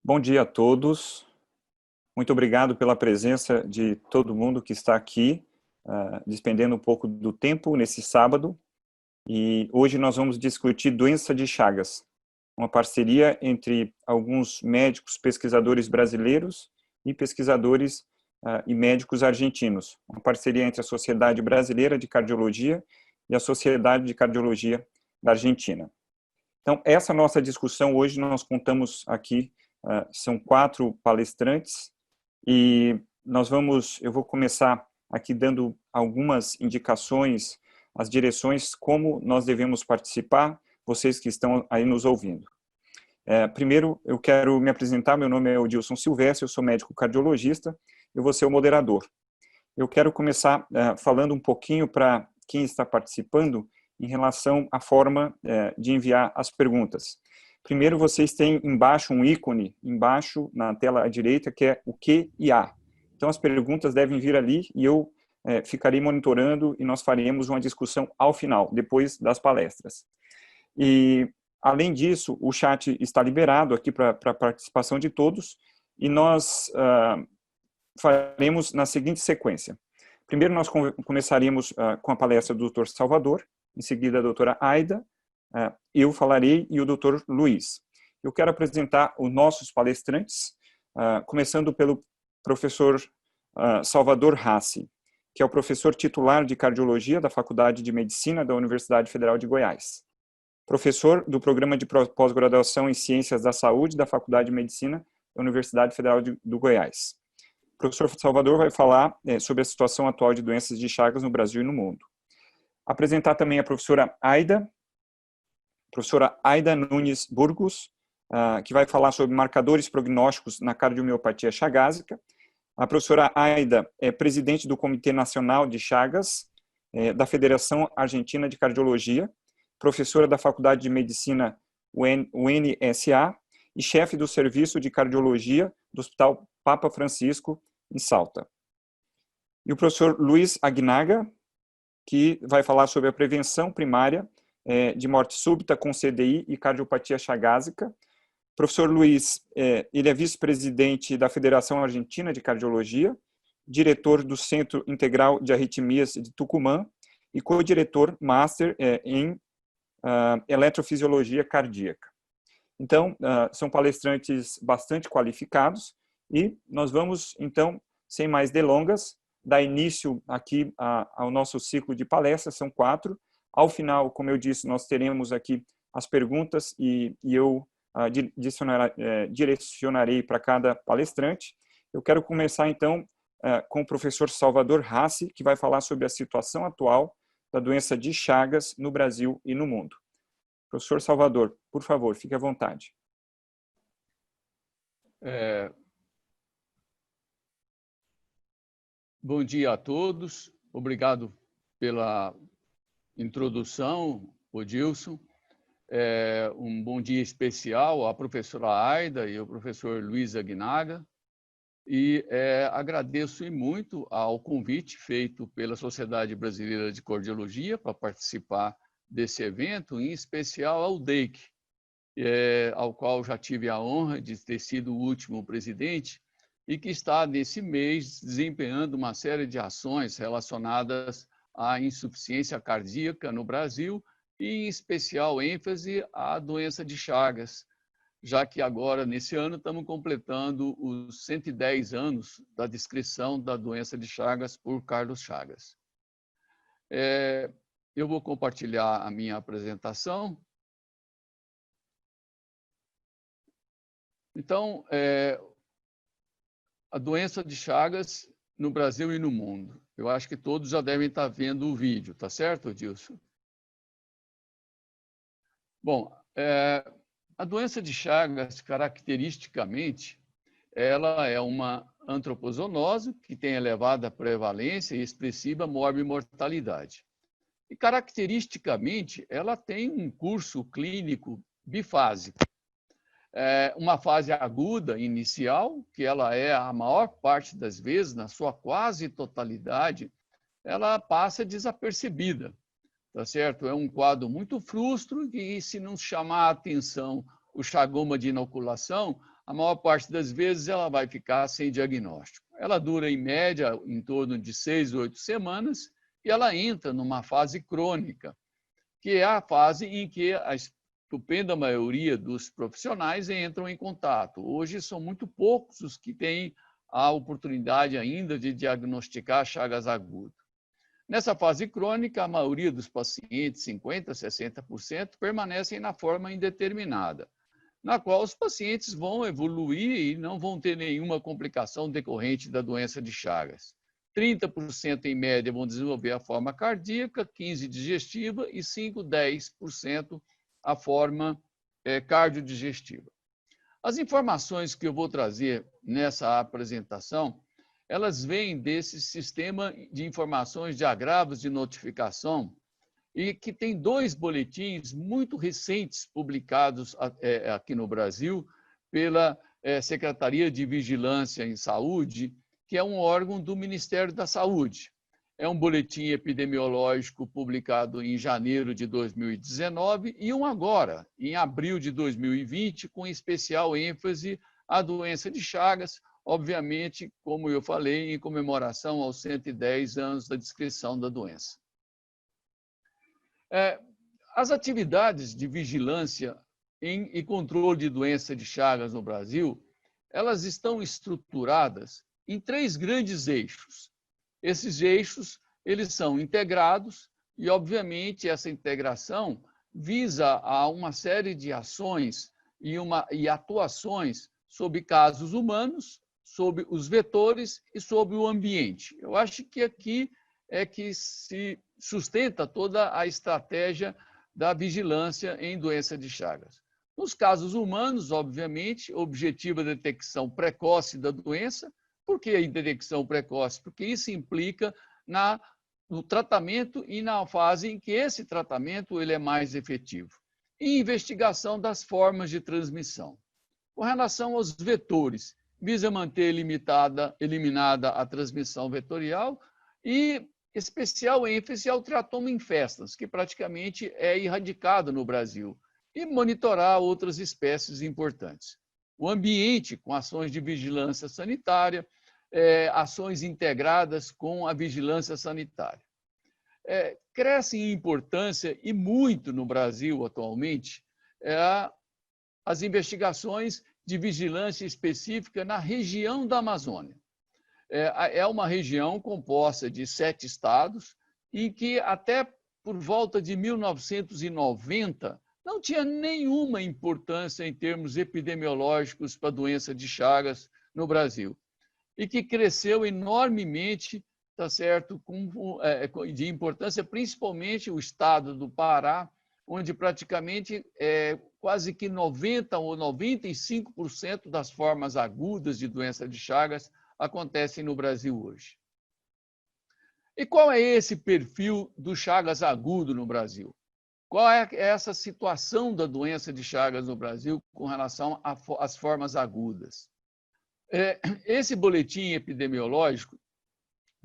Bom dia a todos. Muito obrigado pela presença de todo mundo que está aqui, despendendo um pouco do tempo nesse sábado. E hoje nós vamos discutir doença de Chagas, uma parceria entre alguns médicos pesquisadores brasileiros e pesquisadores e médicos argentinos. Uma parceria entre a Sociedade Brasileira de Cardiologia e a Sociedade de Cardiologia da Argentina. Então, essa nossa discussão hoje nós contamos aqui, são 4 palestrantes, e eu vou começar aqui dando algumas indicações, as direções, como nós devemos participar, vocês que estão aí nos ouvindo. Primeiro, eu quero me apresentar, meu nome é Odilson Silvestre, eu sou médico cardiologista, eu vou ser o moderador. Eu quero começar falando um pouquinho para quem está participando em relação à forma de enviar as perguntas. Primeiro, vocês têm embaixo um ícone, embaixo na tela à direita, que é o Q e A. Então, as perguntas devem vir ali e eu ficarei monitorando e nós faremos uma discussão ao final, depois das palestras. E, além disso, o chat está liberado aqui para a participação de todos e nós faremos na seguinte sequência. Primeiro, nós começaríamos com a palestra do Dr. Salvador, em seguida a doutora Aida, eu falarei e o Dr. Luiz. Eu quero apresentar os nossos palestrantes, começando pelo professor Salvador Hassi, que é o professor titular de Cardiologia da Faculdade de Medicina da Universidade Federal de Goiás. Professor do Programa de Pós-Graduação em Ciências da Saúde da Faculdade de Medicina da Universidade Federal do Goiás. O professor Salvador vai falar sobre a situação atual de doenças de Chagas no Brasil e no mundo. Apresentar também a professora Aida Nunes Burgos, que vai falar sobre marcadores prognósticos na cardiomiopatia chagásica. A professora Aida é presidente do Comitê Nacional de Chagas, da Federação Argentina de Cardiologia, professora da Faculdade de Medicina UNSA e chefe do Serviço de Cardiologia do Hospital Papa Francisco, em Salta. E o professor Luiz Aguinaga, que vai falar sobre a prevenção primária de morte súbita com CDI e cardiopatia chagásica. O professor Luiz, ele é vice-presidente da Federação Argentina de Cardiologia, diretor do Centro Integral de Arritmias de Tucumã e co-diretor master em eletrofisiologia cardíaca. Então, são palestrantes bastante qualificados e nós vamos, então, sem mais delongas, dar início aqui ao nosso ciclo de palestras, são 4. Ao final, como eu disse, nós teremos aqui as perguntas e eu direcionarei para cada palestrante. Eu quero começar, então, com o professor Salvador Hassi, que vai falar sobre a situação atual da doença de Chagas no Brasil e no mundo. Professor Salvador, por favor, fique à vontade. Bom dia a todos. Obrigado pela introdução, Odilson. Um bom dia especial à professora Aida e ao professor Luiz Aguinaga. E agradeço muito ao convite feito pela Sociedade Brasileira de Cardiologia para participar desse evento, em especial ao DEIC, ao qual já tive a honra de ter sido o último presidente, e que está, nesse mês, desempenhando uma série de ações relacionadas à insuficiência cardíaca no Brasil e, em especial, ênfase à doença de Chagas, já que agora, nesse ano, estamos completando os 110 anos da descrição da doença de Chagas por Carlos Chagas. Eu vou compartilhar a minha apresentação. Então, a doença de Chagas no Brasil e no mundo. Eu acho que todos já devem estar vendo o vídeo, tá certo, Dilson? Bom, a doença de Chagas, caracteristicamente, ela é uma antropozoonose que tem elevada prevalência e expressiva morbimortalidade. E, caracteristicamente, ela tem um curso clínico bifásico. Uma fase aguda inicial, que ela a maior parte das vezes, na sua quase totalidade, ela passa desapercebida, tá certo? É um quadro muito frustro e, se não chamar a atenção o chagoma de inoculação, a maior parte das vezes ela vai ficar sem diagnóstico. Ela dura, em média, em torno de 6 a 8 semanas, e ela entra numa fase crônica, que é a fase em que a estupenda maioria dos profissionais entram em contato. Hoje são muito poucos os que têm a oportunidade ainda de diagnosticar chagas agudas. Nessa fase crônica, a maioria dos pacientes, 50% a 60%, permanecem na forma indeterminada, na qual os pacientes vão evoluir e não vão ter nenhuma complicação decorrente da doença de Chagas. 30% em média vão desenvolver a forma cardíaca, 15% digestiva e 5% a 10% a forma cardiodigestiva. As informações que eu vou trazer nessa apresentação, elas vêm desse sistema de informações de agravos de notificação e que tem 2 boletins muito recentes publicados aqui no Brasil pela Secretaria de Vigilância em Saúde, que é um órgão do Ministério da Saúde. É um boletim epidemiológico publicado em janeiro de 2019 e um agora, em abril de 2020, com especial ênfase à doença de Chagas, obviamente, como eu falei, em comemoração aos 110 anos da descrição da doença. As atividades de vigilância e controle de doença de Chagas no Brasil, elas estão estruturadas em 3 grandes eixos. Esses eixos, eles são integrados e, obviamente, essa integração visa a uma série de ações e atuações sobre casos humanos, sobre os vetores e sobre o ambiente. Eu acho que aqui é que se sustenta toda a estratégia da vigilância em doença de Chagas. Nos casos humanos, obviamente, objetiva a detecção precoce da doença. Por que a detecção precoce? Porque isso implica no tratamento e na fase em que esse tratamento ele é mais efetivo. E investigação das formas de transmissão. Com relação aos vetores, visa manter eliminada a transmissão vetorial e especial ênfase ao triatoma infestans, que praticamente é erradicado no Brasil, e monitorar outras espécies importantes. O ambiente, com ações de vigilância sanitária, ações integradas com a vigilância sanitária. Cresce em importância, e muito no Brasil atualmente, as investigações de vigilância específica na região da Amazônia. É uma região composta de 7 estados, em que até por volta de 1990 não tinha nenhuma importância em termos epidemiológicos para a doença de Chagas no Brasil, e que cresceu enormemente, tá certo, de importância, principalmente o estado do Pará, onde praticamente quase que 90% ou 95% das formas agudas de doença de Chagas acontecem no Brasil hoje. E qual é esse perfil do Chagas agudo no Brasil? Qual é essa situação da doença de Chagas no Brasil com relação às formas agudas? Esse boletim epidemiológico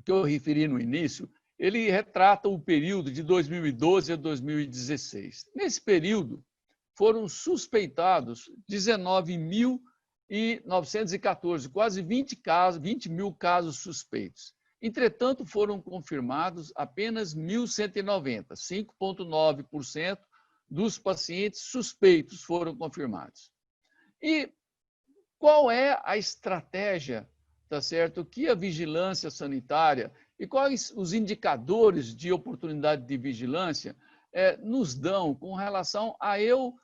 que eu referi no início, ele retrata o período de 2012 a 2016. Nesse período, foram suspeitados 19.914, quase 20 mil casos suspeitos. Entretanto, foram confirmados apenas 1.190, 5,9% dos pacientes suspeitos foram confirmados. E qual é a estratégia, tá certo, que a vigilância sanitária e quais os indicadores de oportunidade de vigilância nos dão com relação a eu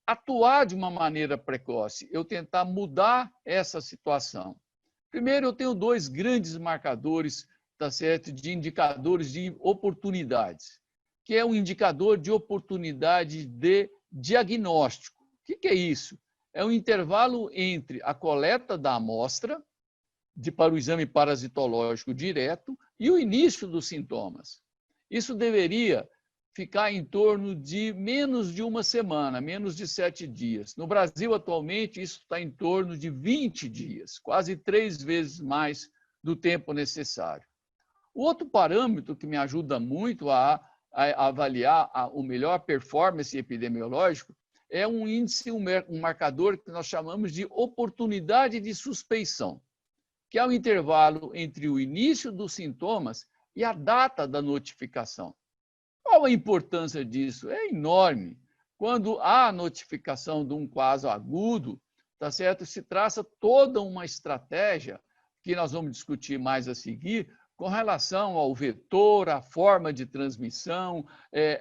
atuar de uma maneira precoce, eu tentar mudar essa situação? Primeiro, eu tenho 2 grandes marcadores, tá certo, de indicadores de oportunidades, que é um indicador de oportunidade de diagnóstico. O que é isso? É um intervalo entre a coleta da amostra para o exame parasitológico direto e o início dos sintomas. Isso deveria ficar em torno de menos de uma semana, menos de 7 dias. No Brasil, atualmente, isso está em torno de 20 dias, quase 3 vezes mais do tempo necessário. O outro parâmetro que me ajuda muito a avaliar o melhor performance epidemiológico é um índice, um marcador que nós chamamos de oportunidade de suspeição, que é o intervalo entre o início dos sintomas e a data da notificação. Qual a importância disso? É enorme. Quando há notificação de um caso agudo, tá certo? Se traça toda uma estratégia que nós vamos discutir mais a seguir com relação ao vetor, a forma de transmissão,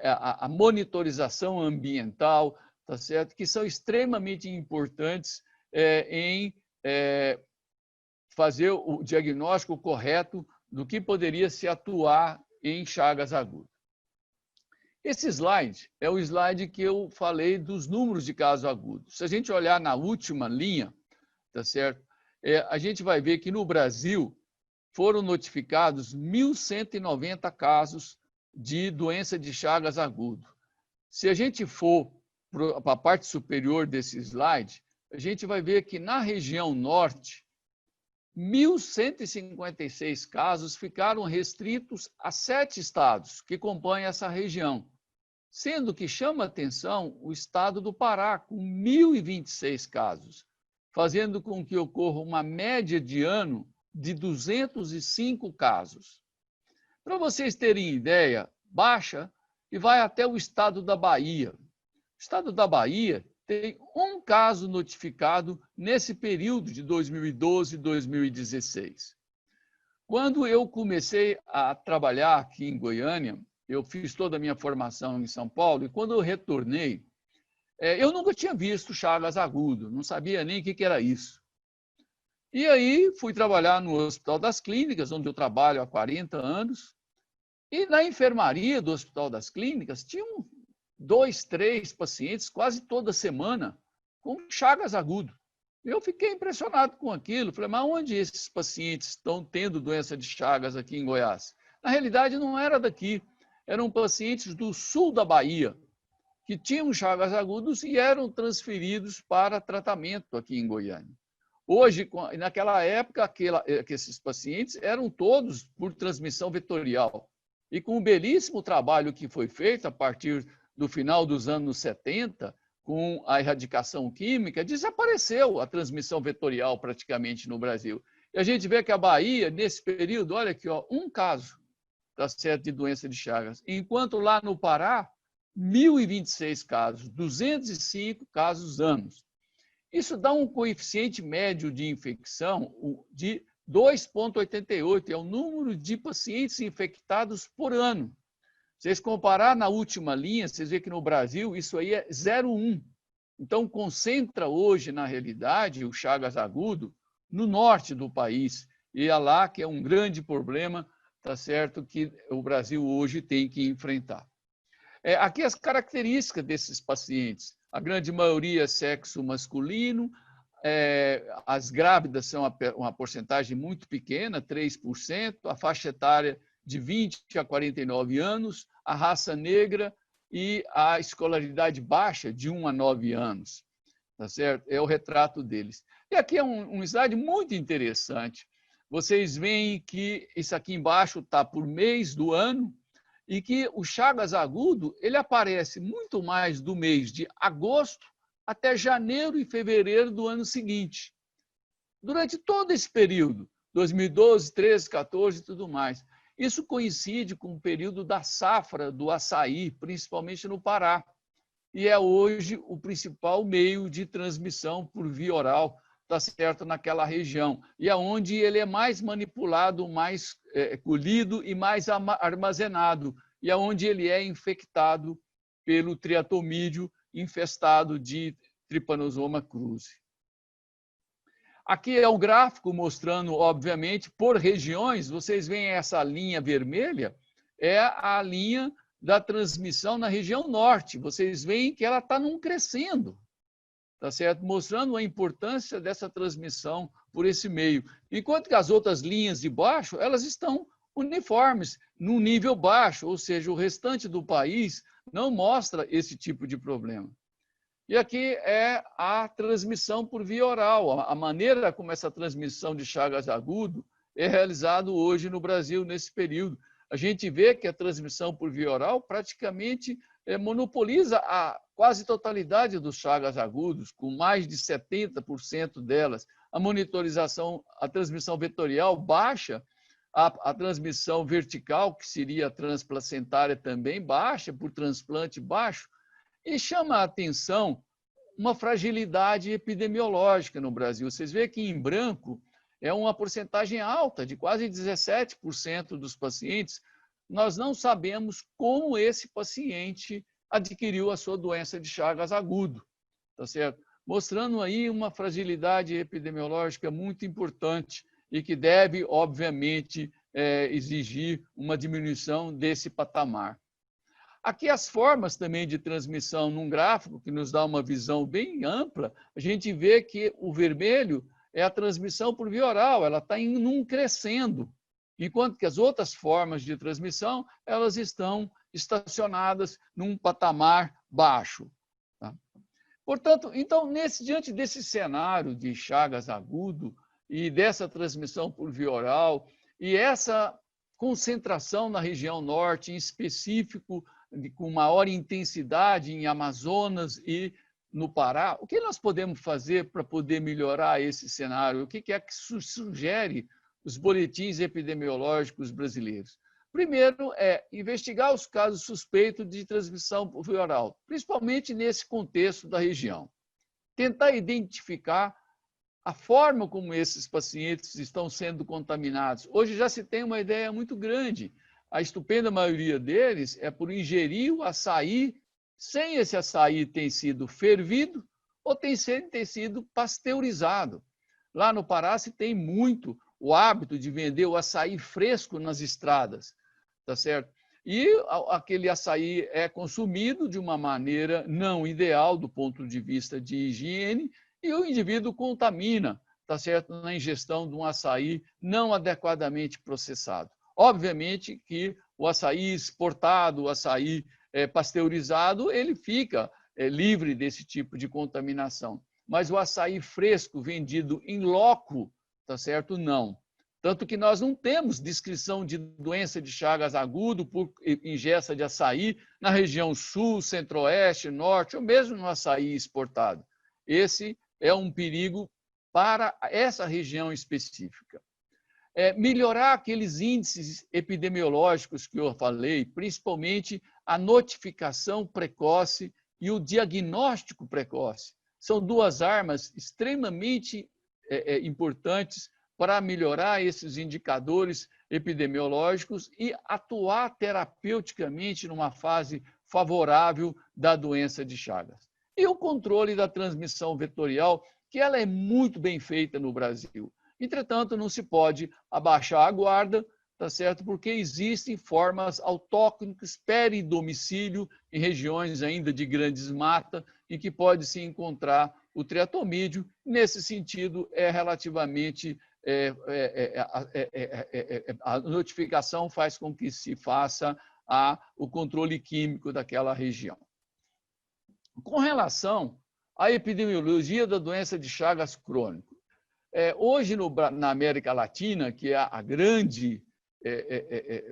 a monitorização ambiental, tá certo? Que são extremamente importantes em fazer o diagnóstico correto do que poderia se atuar em chagas agudas. Esse slide é o slide que eu falei dos números de casos agudos. Se a gente olhar na última linha, tá certo? A gente vai ver que no Brasil foram notificados 1.190 casos de doença de Chagas agudo. Se a gente for para a parte superior desse slide, a gente vai ver que na região norte, 1.156 casos ficaram restritos a 7 estados que compõem essa região, sendo que chama atenção o estado do Pará, com 1.026 casos, fazendo com que ocorra uma média de ano de 205 casos. Para vocês terem ideia, baixa e vai até o estado da Bahia. O estado da Bahia tem um caso notificado nesse período de 2012 e 2016. Quando eu comecei a trabalhar aqui em Goiânia, eu fiz toda a minha formação em São Paulo, e quando eu retornei, eu nunca tinha visto Chagas agudo, não sabia nem o que era isso. E aí fui trabalhar no Hospital das Clínicas, onde eu trabalho há 40 anos, e na enfermaria do Hospital das Clínicas tinham 2, 3 pacientes quase toda semana com Chagas agudo. Eu fiquei impressionado com aquilo, falei, mas onde esses pacientes estão tendo doença de Chagas aqui em Goiás? Na realidade não era daqui, eram pacientes do sul da Bahia, que tinham Chagas agudos e eram transferidos para tratamento aqui em Goiânia. Hoje, naquela época, esses pacientes eram todos por transmissão vetorial. E com o belíssimo trabalho que foi feito a partir do final dos anos 70, com a erradicação química, desapareceu a transmissão vetorial praticamente no Brasil. E a gente vê que a Bahia, nesse período, olha aqui, ó, um caso, tá certo, de doença de Chagas. Enquanto lá no Pará, 1.026 casos, 205 casos anos. Isso dá um coeficiente médio de infecção de 2,88, é o número de pacientes infectados por ano. Se vocês comparar na última linha, vocês veem que no Brasil isso aí é 0,1. Então, concentra hoje, na realidade, o Chagas agudo no norte do país. E é lá que é um grande problema, tá certo, que o Brasil hoje tem que enfrentar. Aqui as características desses pacientes. A grande maioria é sexo masculino, as grávidas são uma porcentagem muito pequena, 3%, a faixa etária de 20 a 49 anos, a raça negra e a escolaridade baixa de 1 a 9 anos. Tá certo? É o retrato deles. E aqui é um slide muito interessante. Vocês veem que isso aqui embaixo está por mês do ano, e que o Chagas agudo ele aparece muito mais do mês de agosto até janeiro e fevereiro do ano seguinte. Durante todo esse período, 2012, 13, 14 e tudo mais. Isso coincide com o período da safra do açaí, principalmente no Pará. E é hoje o principal meio de transmissão por via oral, tá certo, naquela região. E é onde ele é mais manipulado, mais colhido e mais armazenado. E é onde ele é infectado pelo triatomídeo infestado de Trypanosoma cruzi. Aqui é um gráfico mostrando, obviamente, por regiões. Vocês veem essa linha vermelha, é a linha da transmissão na região norte. Vocês veem que ela está num crescendo, tá certo? Mostrando a importância dessa transmissão por esse meio. Enquanto que as outras linhas de baixo, elas estão uniformes, num nível baixo, ou seja, o restante do país não mostra esse tipo de problema. E aqui é a transmissão por via oral, a maneira como essa transmissão de Chagas agudo é realizado hoje no Brasil, nesse período. A gente vê que a transmissão por via oral praticamente monopoliza a quase totalidade dos chagas agudos, com mais de 70% delas. A monitorização, a transmissão vetorial baixa, a transmissão vertical, que seria a transplacentária, também baixa, por transplante baixo, e chama a atenção uma fragilidade epidemiológica no Brasil. Vocês veem que em branco é uma porcentagem alta, de quase 17% dos pacientes. Nós não sabemos como esse paciente adquiriu a sua doença de Chagas agudo, tá certo? Mostrando aí uma fragilidade epidemiológica muito importante e que deve, obviamente, exigir uma diminuição desse patamar. Aqui as formas também de transmissão num gráfico que nos dá uma visão bem ampla, a gente vê que o vermelho é a transmissão por via oral, ela está em um crescendo, enquanto que as outras formas de transmissão, elas estão estacionadas num patamar baixo. Tá? Portanto, então, diante desse cenário de Chagas agudo e dessa transmissão por via oral, e essa concentração na região norte, em específico, com maior intensidade em Amazonas e no Pará, o que nós podemos fazer para poder melhorar esse cenário? O que é que sugere os boletins epidemiológicos brasileiros? Primeiro é investigar os casos suspeitos de transmissão por via oral, principalmente nesse contexto da região. Tentar identificar a forma como esses pacientes estão sendo contaminados. Hoje já se tem uma ideia muito grande. A estupenda maioria deles é por ingerir o açaí sem esse açaí ter sido fervido ou ter sido pasteurizado. Lá no Pará se tem muito o hábito de vender o açaí fresco nas estradas, tá certo? E aquele açaí é consumido de uma maneira não ideal do ponto de vista de higiene e o indivíduo contamina, tá certo? Na ingestão de um açaí não adequadamente processado. Obviamente que o açaí exportado, o açaí pasteurizado, ele fica livre desse tipo de contaminação. Mas o açaí fresco vendido em loco, tá certo? Não. Tanto que nós não temos descrição de doença de Chagas agudo por ingesta de açaí na região sul, centro-oeste, norte, ou mesmo no açaí exportado. Esse é um perigo para essa região específica. Melhorar aqueles índices epidemiológicos que eu falei, principalmente a notificação precoce e o diagnóstico precoce. São duas armas extremamente importantes para melhorar esses indicadores epidemiológicos e atuar terapeuticamente numa fase favorável da doença de Chagas. E o controle da transmissão vetorial, que ela é muito bem feita no Brasil. Entretanto, não se pode abaixar a guarda, tá certo? Porque existem formas autóctones peridomicílio em regiões ainda de grandes matas em que pode-se encontrar o triatomídeo. Nesse sentido, relativamente a notificação faz com que se faça o controle químico daquela região. Com relação à epidemiologia da doença de Chagas crônico, hoje na América Latina, que é a grande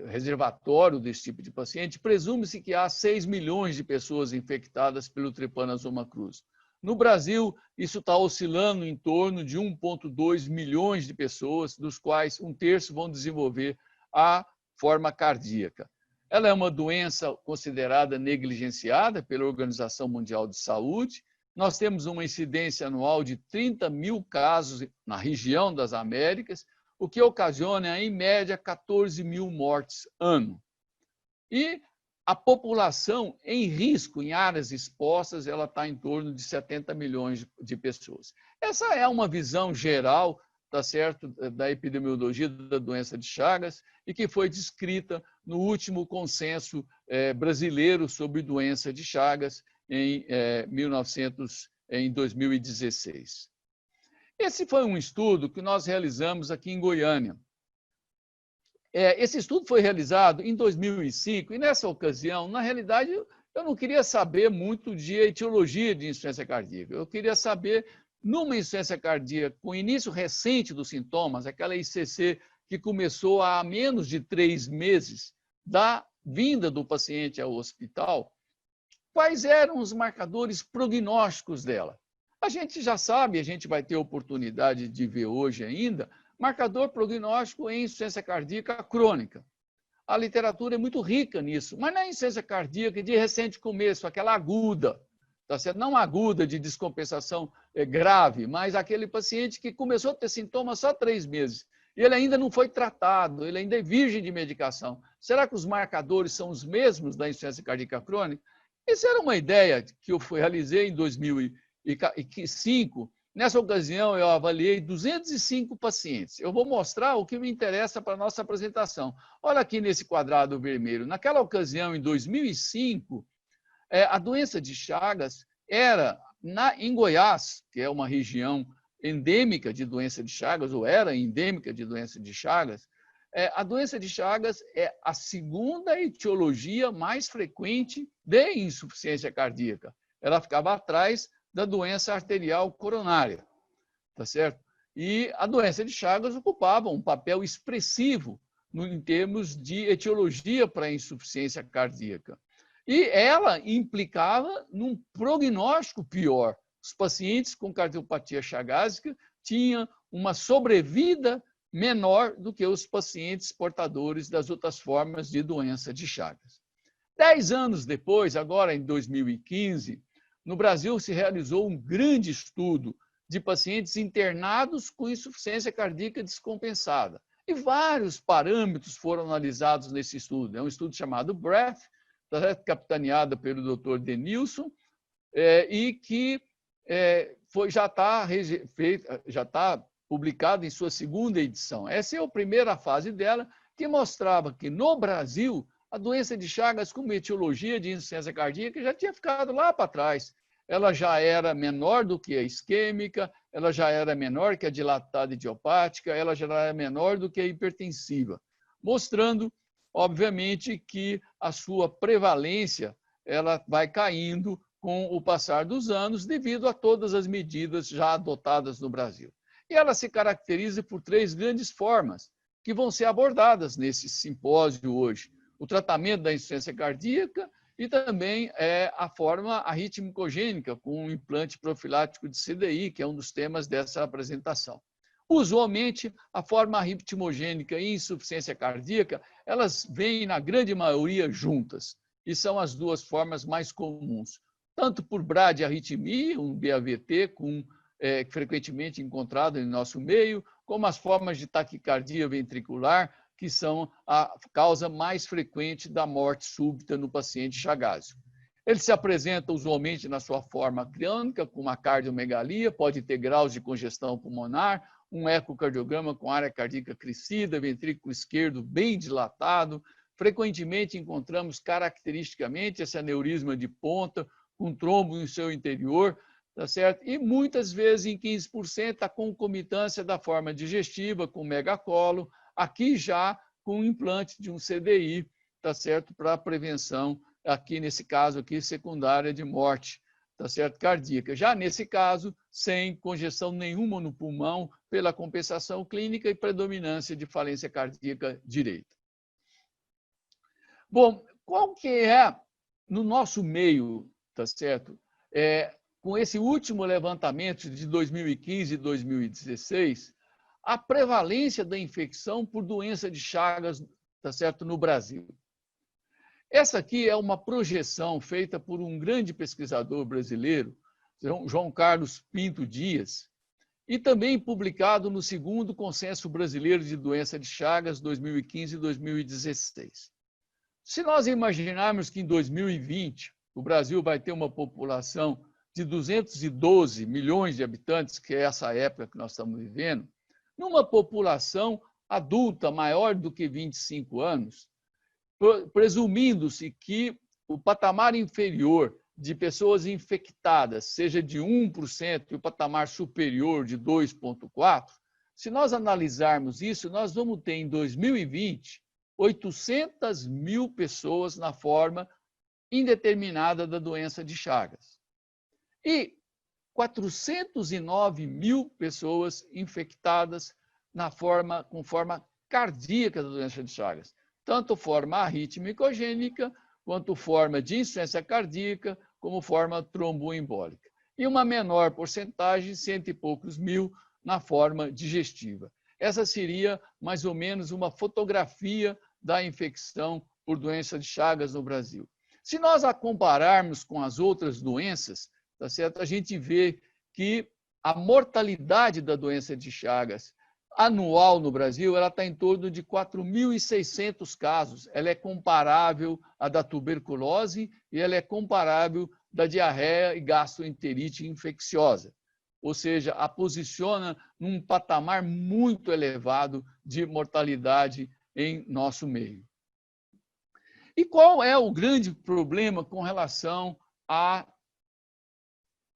reservatório desse tipo de paciente, presume-se que há 6 milhões de pessoas infectadas pelo Trypanosoma cruzi. No Brasil, isso está oscilando em torno de 1,2 milhões de pessoas, dos quais 1/3 vão desenvolver a forma cardíaca. Ela é uma doença considerada negligenciada pela Organização Mundial de Saúde. Nós temos uma incidência anual de 30 mil casos na região das Américas, o que ocasiona, em média, 14 mil mortes ano. E a população em risco, em áreas expostas, ela está em torno de 70 milhões de pessoas. Essa é uma visão geral, tá certo, da epidemiologia da doença de Chagas e que foi descrita no último consenso brasileiro sobre doença de Chagas em 2016. Esse foi um estudo que nós realizamos aqui em Goiânia. Esse estudo foi realizado em 2005 e, nessa ocasião, na realidade, eu não queria saber muito de etiologia de insuficiência cardíaca. Eu queria saber, numa insuficiência cardíaca com início recente dos sintomas, aquela ICC que começou há menos de 3 meses da vinda do paciente ao hospital, quais eram os marcadores prognósticos dela? A gente já sabe, a gente vai ter oportunidade de ver hoje ainda, marcador prognóstico em insuficiência cardíaca crônica. A literatura é muito rica nisso, mas não é insuficiência cardíaca de recente começo, aquela aguda, tá certo? Não aguda de descompensação grave, mas aquele paciente que começou a ter sintomas só 3 meses. Ele ainda não foi tratado, ele ainda é virgem de medicação. Será que os marcadores são os mesmos da insuficiência cardíaca crônica? Essa era uma ideia que eu realizei em 2005. Nessa ocasião, eu avaliei 205 pacientes. Eu vou mostrar o que me interessa para a nossa apresentação. Olha aqui nesse quadrado vermelho. Naquela ocasião, em 2005, a doença de Chagas era, em Goiás, que é uma região endêmica de doença de Chagas, ou era endêmica de doença de Chagas, a doença de Chagas é a segunda etiologia mais frequente de insuficiência cardíaca. Ela ficava atrás da doença arterial coronária, tá certo? E a doença de Chagas ocupava um papel expressivo em termos de etiologia para a insuficiência cardíaca. E ela implicava num prognóstico pior. Os pacientes com cardiopatia chagásica tinham uma sobrevida menor do que os pacientes portadores das outras formas de doença de Chagas. 10 anos depois, agora em 2015, no Brasil se realizou um grande estudo de pacientes internados com insuficiência cardíaca descompensada. E vários parâmetros foram analisados nesse estudo. É um estudo chamado BREATH, capitaneado pelo Dr. Denilson, e que já está publicado em sua segunda edição. Essa é a primeira fase dela, que mostrava que no Brasil a doença de Chagas com etiologia de insuficiência cardíaca já tinha ficado lá para trás. Ela já era menor do que a isquêmica, ela já era menor que a dilatada idiopática, ela já era menor do que a hipertensiva, mostrando, obviamente, que a sua prevalência ela vai caindo com o passar dos anos devido a todas as medidas já adotadas no Brasil. E ela se caracteriza por 3 grandes formas que vão ser abordadas nesse simpósio hoje. O tratamento da insuficiência cardíaca e também a forma arritmicogênica com o implante profilático de CDI, que é um dos temas dessa apresentação. Usualmente, a forma arritmogênica e insuficiência cardíaca, elas vêm, na grande maioria, juntas. E são as 2 formas mais comuns. Tanto por bradiarritmia, um BAVT, frequentemente encontrado em nosso meio, como as formas de taquicardia ventricular, que são a causa mais frequente da morte súbita no paciente chagásico. Ele se apresenta usualmente na sua forma crônica, com uma cardiomegalia, pode ter graus de congestão pulmonar, um ecocardiograma com área cardíaca crescida, ventrículo esquerdo bem dilatado. Frequentemente encontramos caracteristicamente esse aneurisma de ponta, com trombo em seu interior, tá certo? E muitas vezes, em 15%, a concomitância da forma digestiva com megacolo, aqui já com o implante de um CDI, tá certo? Para prevenção, aqui nesse caso aqui, secundária de morte, tá certo? Cardíaca. Já nesse caso, sem congestão nenhuma no pulmão, pela compensação clínica e predominância de falência cardíaca direita. Bom, qual que é, no nosso meio, tá certo? Com esse último levantamento de 2015 e 2016, a prevalência da infecção por doença de Chagas, tá certo, no Brasil. Essa aqui é uma projeção feita por um grande pesquisador brasileiro, João Carlos Pinto Dias, e também publicado no segundo Consenso Brasileiro de Doença de Chagas, 2015 e 2016. Se nós imaginarmos que em 2020 o Brasil vai ter uma população de 212 milhões de habitantes, que é essa época que nós estamos vivendo, numa população adulta maior do que 25 anos, presumindo-se que o patamar inferior de pessoas infectadas seja de 1% e o patamar superior de 2,4%, se nós analisarmos isso, nós vamos ter em 2020 800 mil pessoas na forma indeterminada da doença de Chagas e 409 mil pessoas infectadas com forma cardíaca da doença de Chagas, tanto forma arritmicogênica, quanto forma de insuficiência cardíaca, como forma tromboembólica. E uma menor porcentagem, 100 e poucos mil, na forma digestiva. Essa seria mais ou menos uma fotografia da infecção por doença de Chagas no Brasil. Se nós a compararmos com as outras doenças, tá certo? A gente vê que a mortalidade da doença de Chagas anual no Brasil ela está em torno de 4.600 casos. Ela é comparável à da tuberculose e ela é comparável da diarreia e gastroenterite infecciosa. Ou seja, a posiciona num patamar muito elevado de mortalidade em nosso meio. E qual é o grande problema com relação à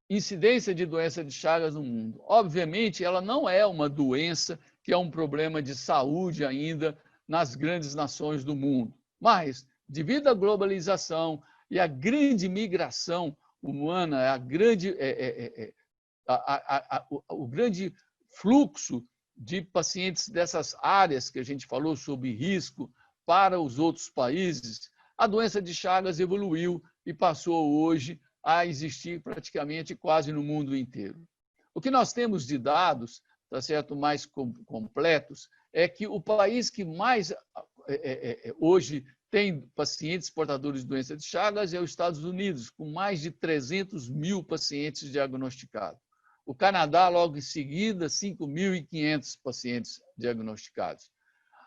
incidência de doença de Chagas no mundo? Obviamente, ela não é uma doença que é um problema de saúde ainda nas grandes nações do mundo. Mas, devido à globalização e à grande migração humana, o grande fluxo de pacientes dessas áreas que a gente falou sobre risco para os outros países, a doença de Chagas evoluiu e passou hoje a existir praticamente quase no mundo inteiro. O que nós temos de dados, tá certo, mais completos, é que o país que mais hoje tem pacientes portadores de doença de Chagas é os Estados Unidos, com mais de 300 mil pacientes diagnosticados. O Canadá, logo em seguida, 5.500 pacientes diagnosticados.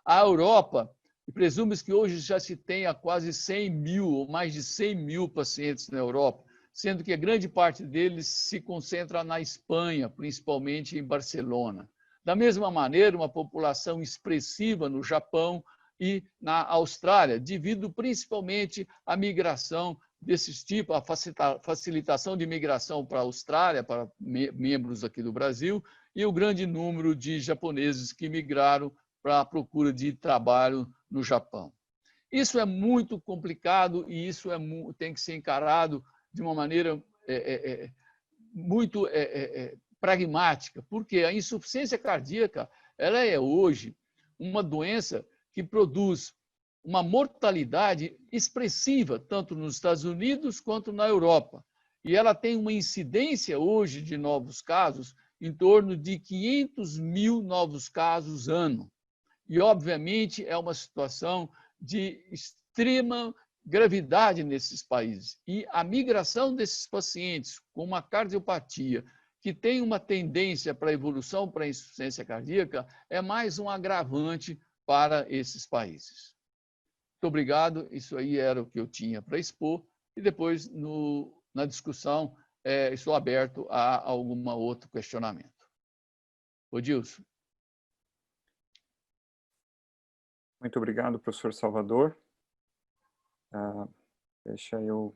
A Europa, presume-se que hoje já se tenha quase 100 mil, ou mais de 100 mil pacientes na Europa, sendo que a grande parte deles se concentra na Espanha, principalmente em Barcelona. Da mesma maneira, uma população expressiva no Japão e na Austrália, devido principalmente à migração desses tipos, a facilitação de migração para a Austrália, para membros aqui do Brasil, e o grande número de japoneses que migraram para a procura de trabalho no Japão. Isso é muito complicado e isso tem que ser encarado de uma maneira muito pragmática, porque a insuficiência cardíaca ela é hoje uma doença que produz uma mortalidade expressiva, tanto nos Estados Unidos quanto na Europa. E ela tem uma incidência hoje de novos casos em torno de 500 mil novos casos ano. E, obviamente, é uma situação de extrema gravidade nesses países. E a migração desses pacientes com uma cardiopatia que tem uma tendência para a evolução para a insuficiência cardíaca é mais um agravante para esses países. Muito obrigado. Isso aí era o que eu tinha para expor. E depois, na discussão, estou aberto a algum outro questionamento. Odilson. Muito obrigado, professor Salvador. Deixa eu,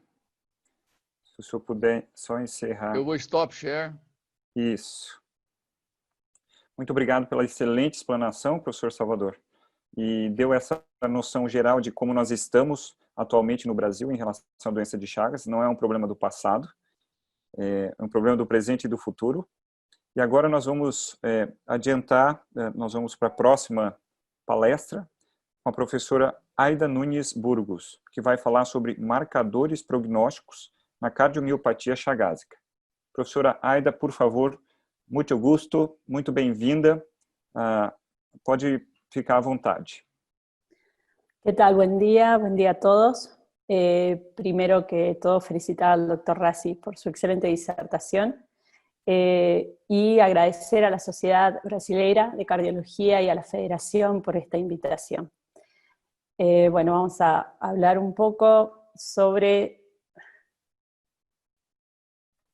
se o senhor puder só encerrar. Eu vou stop share. Isso. Muito obrigado pela excelente explanação, professor Salvador. E deu essa noção geral de como nós estamos atualmente no Brasil em relação à doença de Chagas. Não é um problema do passado, é um problema do presente e do futuro. E agora nós vamos adiantar, nós vamos para a próxima palestra, com a professora Aida Nunes Burgos, que vai falar sobre marcadores prognósticos na cardiomiopatia chagásica. Professora Aida, por favor, muito gusto, muito bem-vinda. Pode ficar à vontade. ¿Qué tal? Buen día a todos. Primero que todo, felicitar al doctor Rassi por su excelente disertación y agradecer a la Sociedad Brasileira de Cardiología y a la Federación por esta invitación. Bueno, vamos a hablar un poco sobre...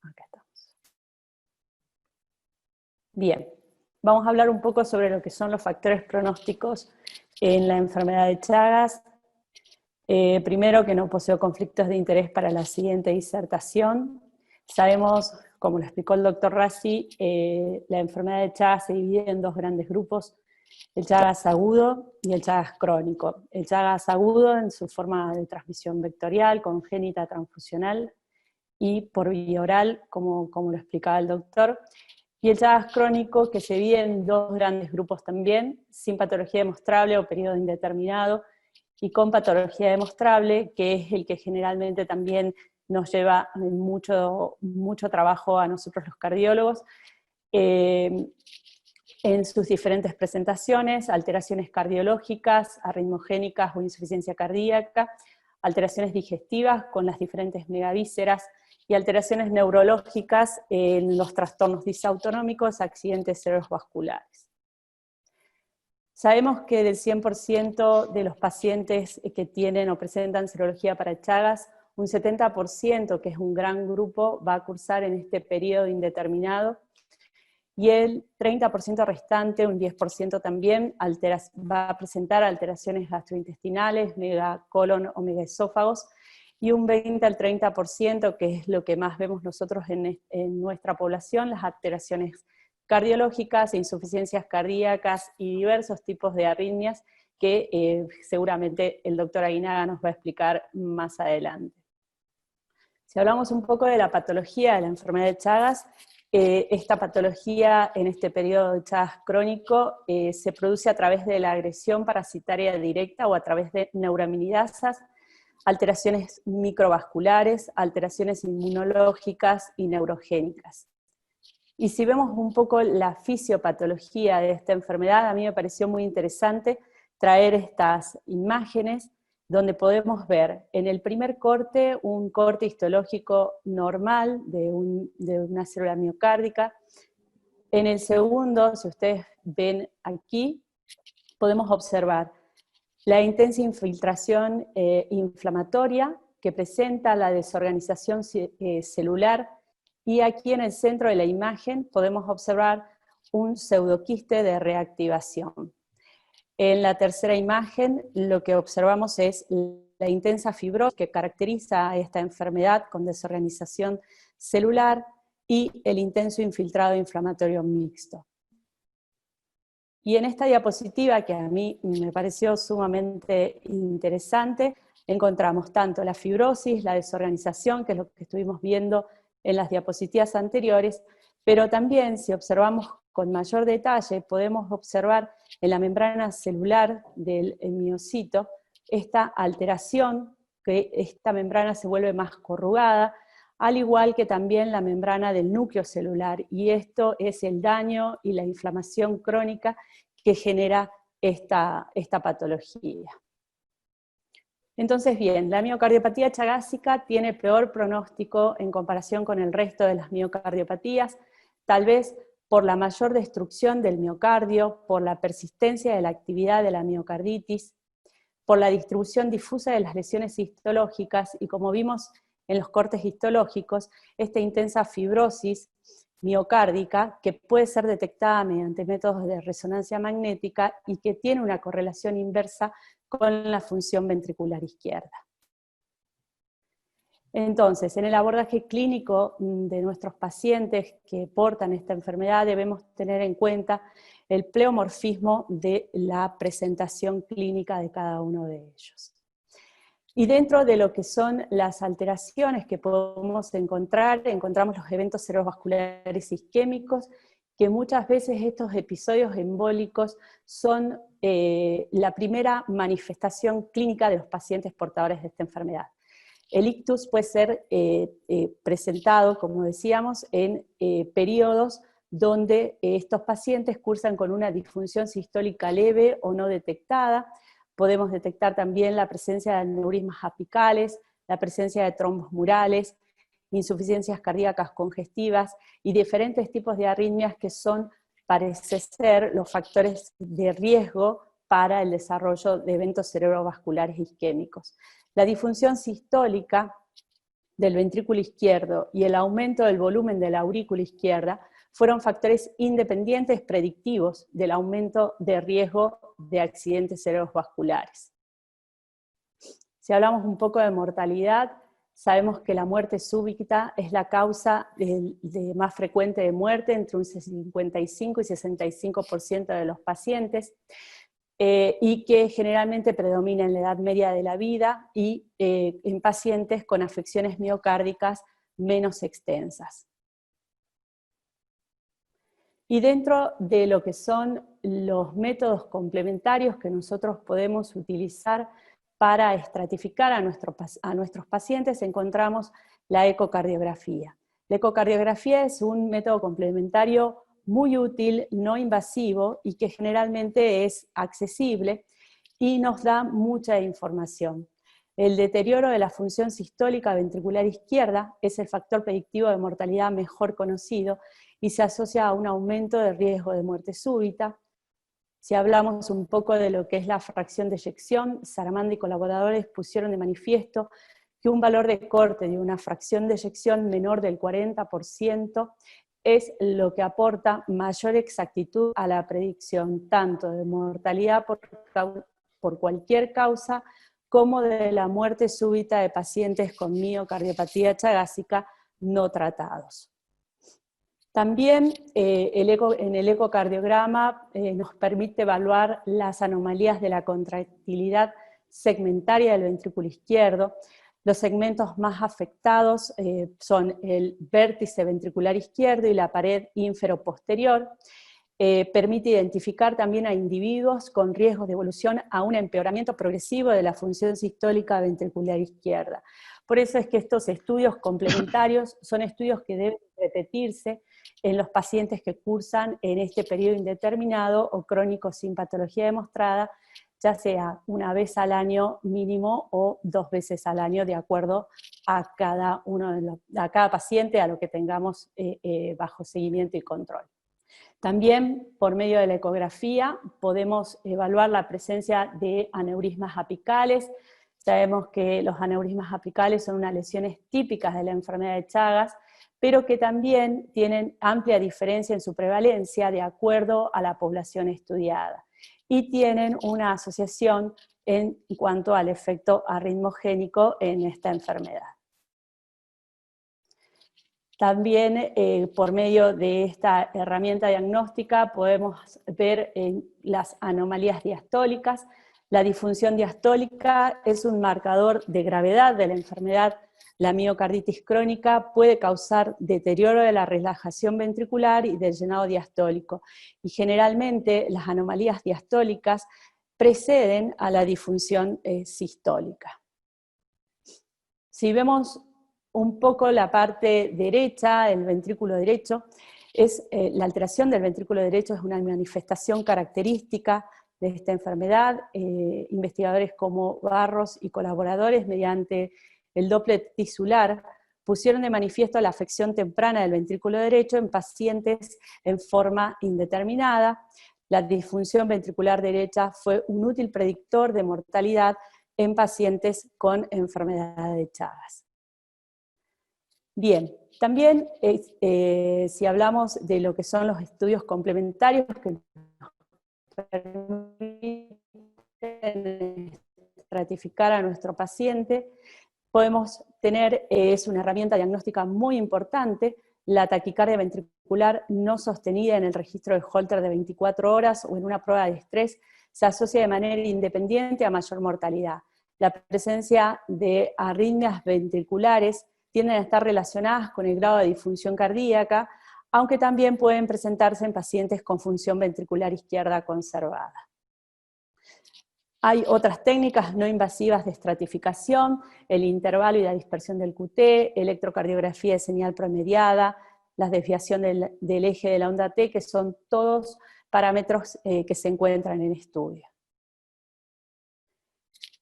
Acá estamos. Bien, vamos a hablar un poco sobre lo que son los factores pronósticos en la enfermedad de Chagas. Primero, que no poseo conflictos de interés para la siguiente disertación. Sabemos, como lo explicó el doctor Rassi, la enfermedad de Chagas se divide en dos grandes grupos, el Chagas agudo y el Chagas crónico. El Chagas agudo en su forma de transmisión vectorial, congénita, transfusional y por vía oral, como lo explicaba el doctor. Y el Chagas crónico, que se divide en dos grandes grupos también, sin patología demostrable o periodo indeterminado, y con patología demostrable, que es el que generalmente también nos lleva mucho trabajo a nosotros los cardiólogos, en sus diferentes presentaciones: alteraciones cardiológicas, arritmogénicas o insuficiencia cardíaca, alteraciones digestivas con las diferentes megavísceras, y alteraciones neurológicas en los trastornos disautonómicos, accidentes cerebrovasculares. Sabemos que del 100% de los pacientes que tienen o presentan serología para Chagas, un 70%, que es un gran grupo, va a cursar en este periodo indeterminado, y el 30% restante, un 10% también, va a presentar alteraciones gastrointestinales, megacolon o megaesófagos, y un 20 al 30%, que es lo que más vemos nosotros en nuestra población, las alteraciones cardiológicas, insuficiencias cardíacas y diversos tipos de arritmias que seguramente el doctor Aguinaga nos va a explicar más adelante. Si hablamos un poco de la patología de la enfermedad de Chagas, esta patología en este periodo de Chagas crónico se produce a través de la agresión parasitaria directa o a través de neuraminidasas, alteraciones microvasculares, alteraciones inmunológicas y neurogénicas. Y si vemos un poco la fisiopatología de esta enfermedad, a mí me pareció muy interesante traer estas imágenes donde podemos ver en el primer corte un corte histológico normal de una célula miocárdica. En el segundo, si ustedes ven aquí, podemos observar la intensa infiltración inflamatoria que presenta la desorganización celular, y aquí en el centro de la imagen podemos observar un pseudoquiste de reactivación. En la tercera imagen lo que observamos es la intensa fibrosis que caracteriza a esta enfermedad con desorganización celular y el intenso infiltrado inflamatorio mixto. Y en esta diapositiva, que a mí me pareció sumamente interesante, encontramos tanto la fibrosis, la desorganización, que es lo que estuvimos viendo en las diapositivas anteriores, pero también, si observamos con mayor detalle, podemos observar en la membrana celular del miocito esta alteración, que esta membrana se vuelve más corrugada, al igual que también la membrana del núcleo celular, y esto es el daño y la inflamación crónica que genera esta patología. Entonces, bien, la miocardiopatía chagásica tiene peor pronóstico en comparación con el resto de las miocardiopatías, tal vez por la mayor destrucción del miocardio, por la persistencia de la actividad de la miocarditis, por la distribución difusa de las lesiones histológicas, y como vimos en los cortes histológicos, esta intensa fibrosis miocárdica que puede ser detectada mediante métodos de resonancia magnética y que tiene una correlación inversa con la función ventricular izquierda. Entonces, en el abordaje clínico de nuestros pacientes que portan esta enfermedad debemos tener en cuenta el pleomorfismo de la presentación clínica de cada uno de ellos. Y dentro de lo que son las alteraciones que podemos encontrar, encontramos los eventos cerebrovasculares isquémicos, que muchas veces estos episodios embólicos son la primera manifestación clínica de los pacientes portadores de esta enfermedad. El ictus puede ser presentado, como decíamos, en periodos donde estos pacientes cursan con una disfunción sistólica leve o no detectada. Podemos detectar también la presencia de aneurismas apicales, la presencia de trombos murales, insuficiencias cardíacas congestivas y diferentes tipos de arritmias que son, parece ser, los factores de riesgo para el desarrollo de eventos cerebrovasculares isquémicos. La disfunción sistólica del ventrículo izquierdo y el aumento del volumen de la aurícula izquierda fueron factores independientes predictivos del aumento de riesgo de accidentes cerebrovasculares. Si hablamos un poco de mortalidad, sabemos que la muerte súbita es la causa más frecuente de muerte entre un 55 y 65% de los pacientes, y que generalmente predomina en la edad media de la vida y en pacientes con afecciones miocárdicas menos extensas. Y dentro de lo que son los métodos complementarios que nosotros podemos utilizar para estratificar a nuestros pacientes, encontramos la ecocardiografía. La ecocardiografía es un método complementario muy útil, no invasivo y que generalmente es accesible y nos da mucha información. El deterioro de la función sistólica ventricular izquierda es el factor predictivo de mortalidad mejor conocido y se asocia a un aumento de riesgo de muerte súbita. Si hablamos un poco de lo que es la fracción de eyección, Saramanda y colaboradores pusieron de manifiesto que un valor de corte de una fracción de eyección menor del 40% es lo que aporta mayor exactitud a la predicción tanto de mortalidad por cualquier causa como de la muerte súbita de pacientes con miocardiopatía chagásica no tratados. También en el ecocardiograma nos permite evaluar las anomalías de la contractilidad segmentaria del ventrículo izquierdo. Los segmentos más afectados son el vértice ventricular izquierdo y la pared ínfero-posterior. Permite identificar también a individuos con riesgos de evolución a un empeoramiento progresivo de la función sistólica ventricular izquierda. Por eso es que estos estudios complementarios son estudios que deben repetirse en los pacientes que cursan en este periodo indeterminado o crónico sin patología demostrada, ya sea una vez al año mínimo o 2 veces al año, de acuerdo a cada paciente, a lo que tengamos bajo seguimiento y control. También, por medio de la ecografía, podemos evaluar la presencia de aneurismas apicales. Sabemos que los aneurismas apicales son unas lesiones típicas de la enfermedad de Chagas, pero que también tienen amplia diferencia en su prevalencia de acuerdo a la población estudiada, y tienen una asociación en cuanto al efecto arritmogénico en esta enfermedad. También por medio de esta herramienta diagnóstica podemos ver las anomalías diastólicas. La disfunción diastólica es un marcador de gravedad de la enfermedad. La miocarditis crónica puede causar deterioro de la relajación ventricular y del llenado diastólico, y generalmente las anomalías diastólicas preceden a la disfunción sistólica. Si vemos un poco la parte derecha, el ventrículo derecho, la alteración del ventrículo derecho es una manifestación característica de esta enfermedad. Investigadores como Barros y colaboradores, mediante el Doppler tisular, pusieron de manifiesto la afección temprana del ventrículo derecho en pacientes en forma indeterminada. La disfunción ventricular derecha fue un útil predictor de mortalidad en pacientes con enfermedad de Chagas. Bien, también si hablamos de lo que son los estudios complementarios que nos permiten estratificar a nuestro paciente, podemos tener, es una herramienta diagnóstica muy importante, la taquicardia ventricular no sostenida en el registro de Holter de 24 horas o en una prueba de estrés, se asocia de manera independiente a mayor mortalidad. La presencia de arritmias ventriculares tienden a estar relacionadas con el grado de disfunción cardíaca, aunque también pueden presentarse en pacientes con función ventricular izquierda conservada. Hay otras técnicas no invasivas de estratificación, el intervalo y la dispersión del QT, electrocardiografía de señal promediada, la desviación del eje de la onda T, que son todos parámetros que se encuentran en estudio.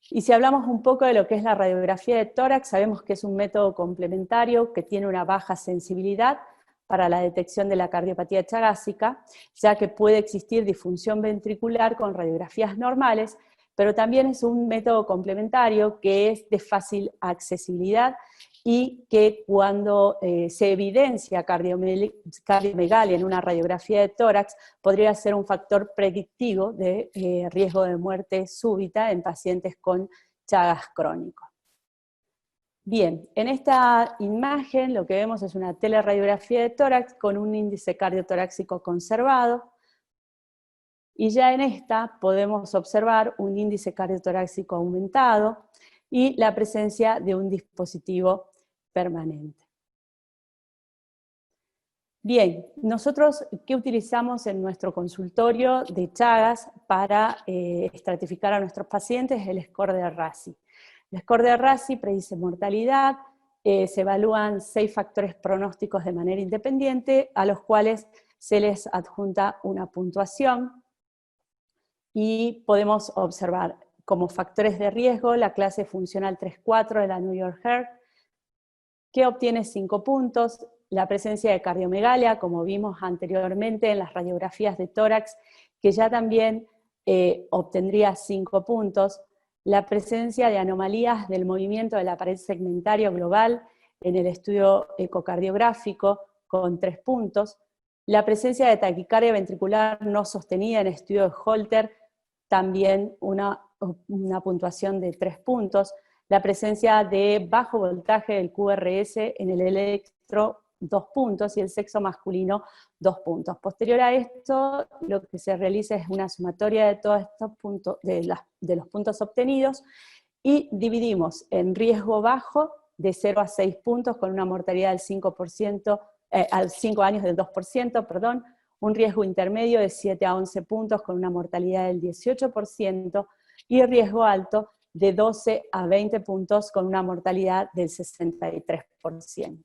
Y si hablamos un poco de lo que es la radiografía de tórax, sabemos que es un método complementario que tiene una baja sensibilidad para la detección de la cardiopatía chagásica, ya que puede existir disfunción ventricular con radiografías normales, pero también es un método complementario que es de fácil accesibilidad y que cuando se evidencia cardiomegalia en una radiografía de tórax podría ser un factor predictivo de riesgo de muerte súbita en pacientes con Chagas crónico. Bien, en esta imagen lo que vemos es una teleradiografía de tórax con un índice cardiotoráxico conservado, y ya en esta podemos observar un índice cardiotoráxico aumentado y la presencia de un dispositivo permanente. Bien, nosotros, ¿qué utilizamos en nuestro consultorio de Chagas para estratificar a nuestros pacientes? El score de RASI. El score de RASI predice mortalidad, se evalúan 6 factores pronósticos de manera independiente, a los cuales se les adjunta una puntuación, y podemos observar como factores de riesgo la clase funcional 3-4 de la New York Heart, que obtiene 5 puntos, la presencia de cardiomegalia, como vimos anteriormente en las radiografías de tórax, que ya también obtendría 5 puntos, la presencia de anomalías del movimiento de la pared segmentario global en el estudio ecocardiográfico con 3 puntos, la presencia de taquicardia ventricular no sostenida en el estudio de Holter, también una puntuación de 3 puntos, la presencia de bajo voltaje del QRS en el electro 2 puntos y el sexo masculino 2 puntos. Posterior a esto, lo que se realiza es una sumatoria de todos estos puntos, de los puntos obtenidos, y dividimos en riesgo bajo de 0 a 6 puntos con una mortalidad del 5%, al 5 años del 2%, perdón, un riesgo intermedio de 7 a 11 puntos con una mortalidad del 18%, y riesgo alto de 12 a 20 puntos con una mortalidad del 63%.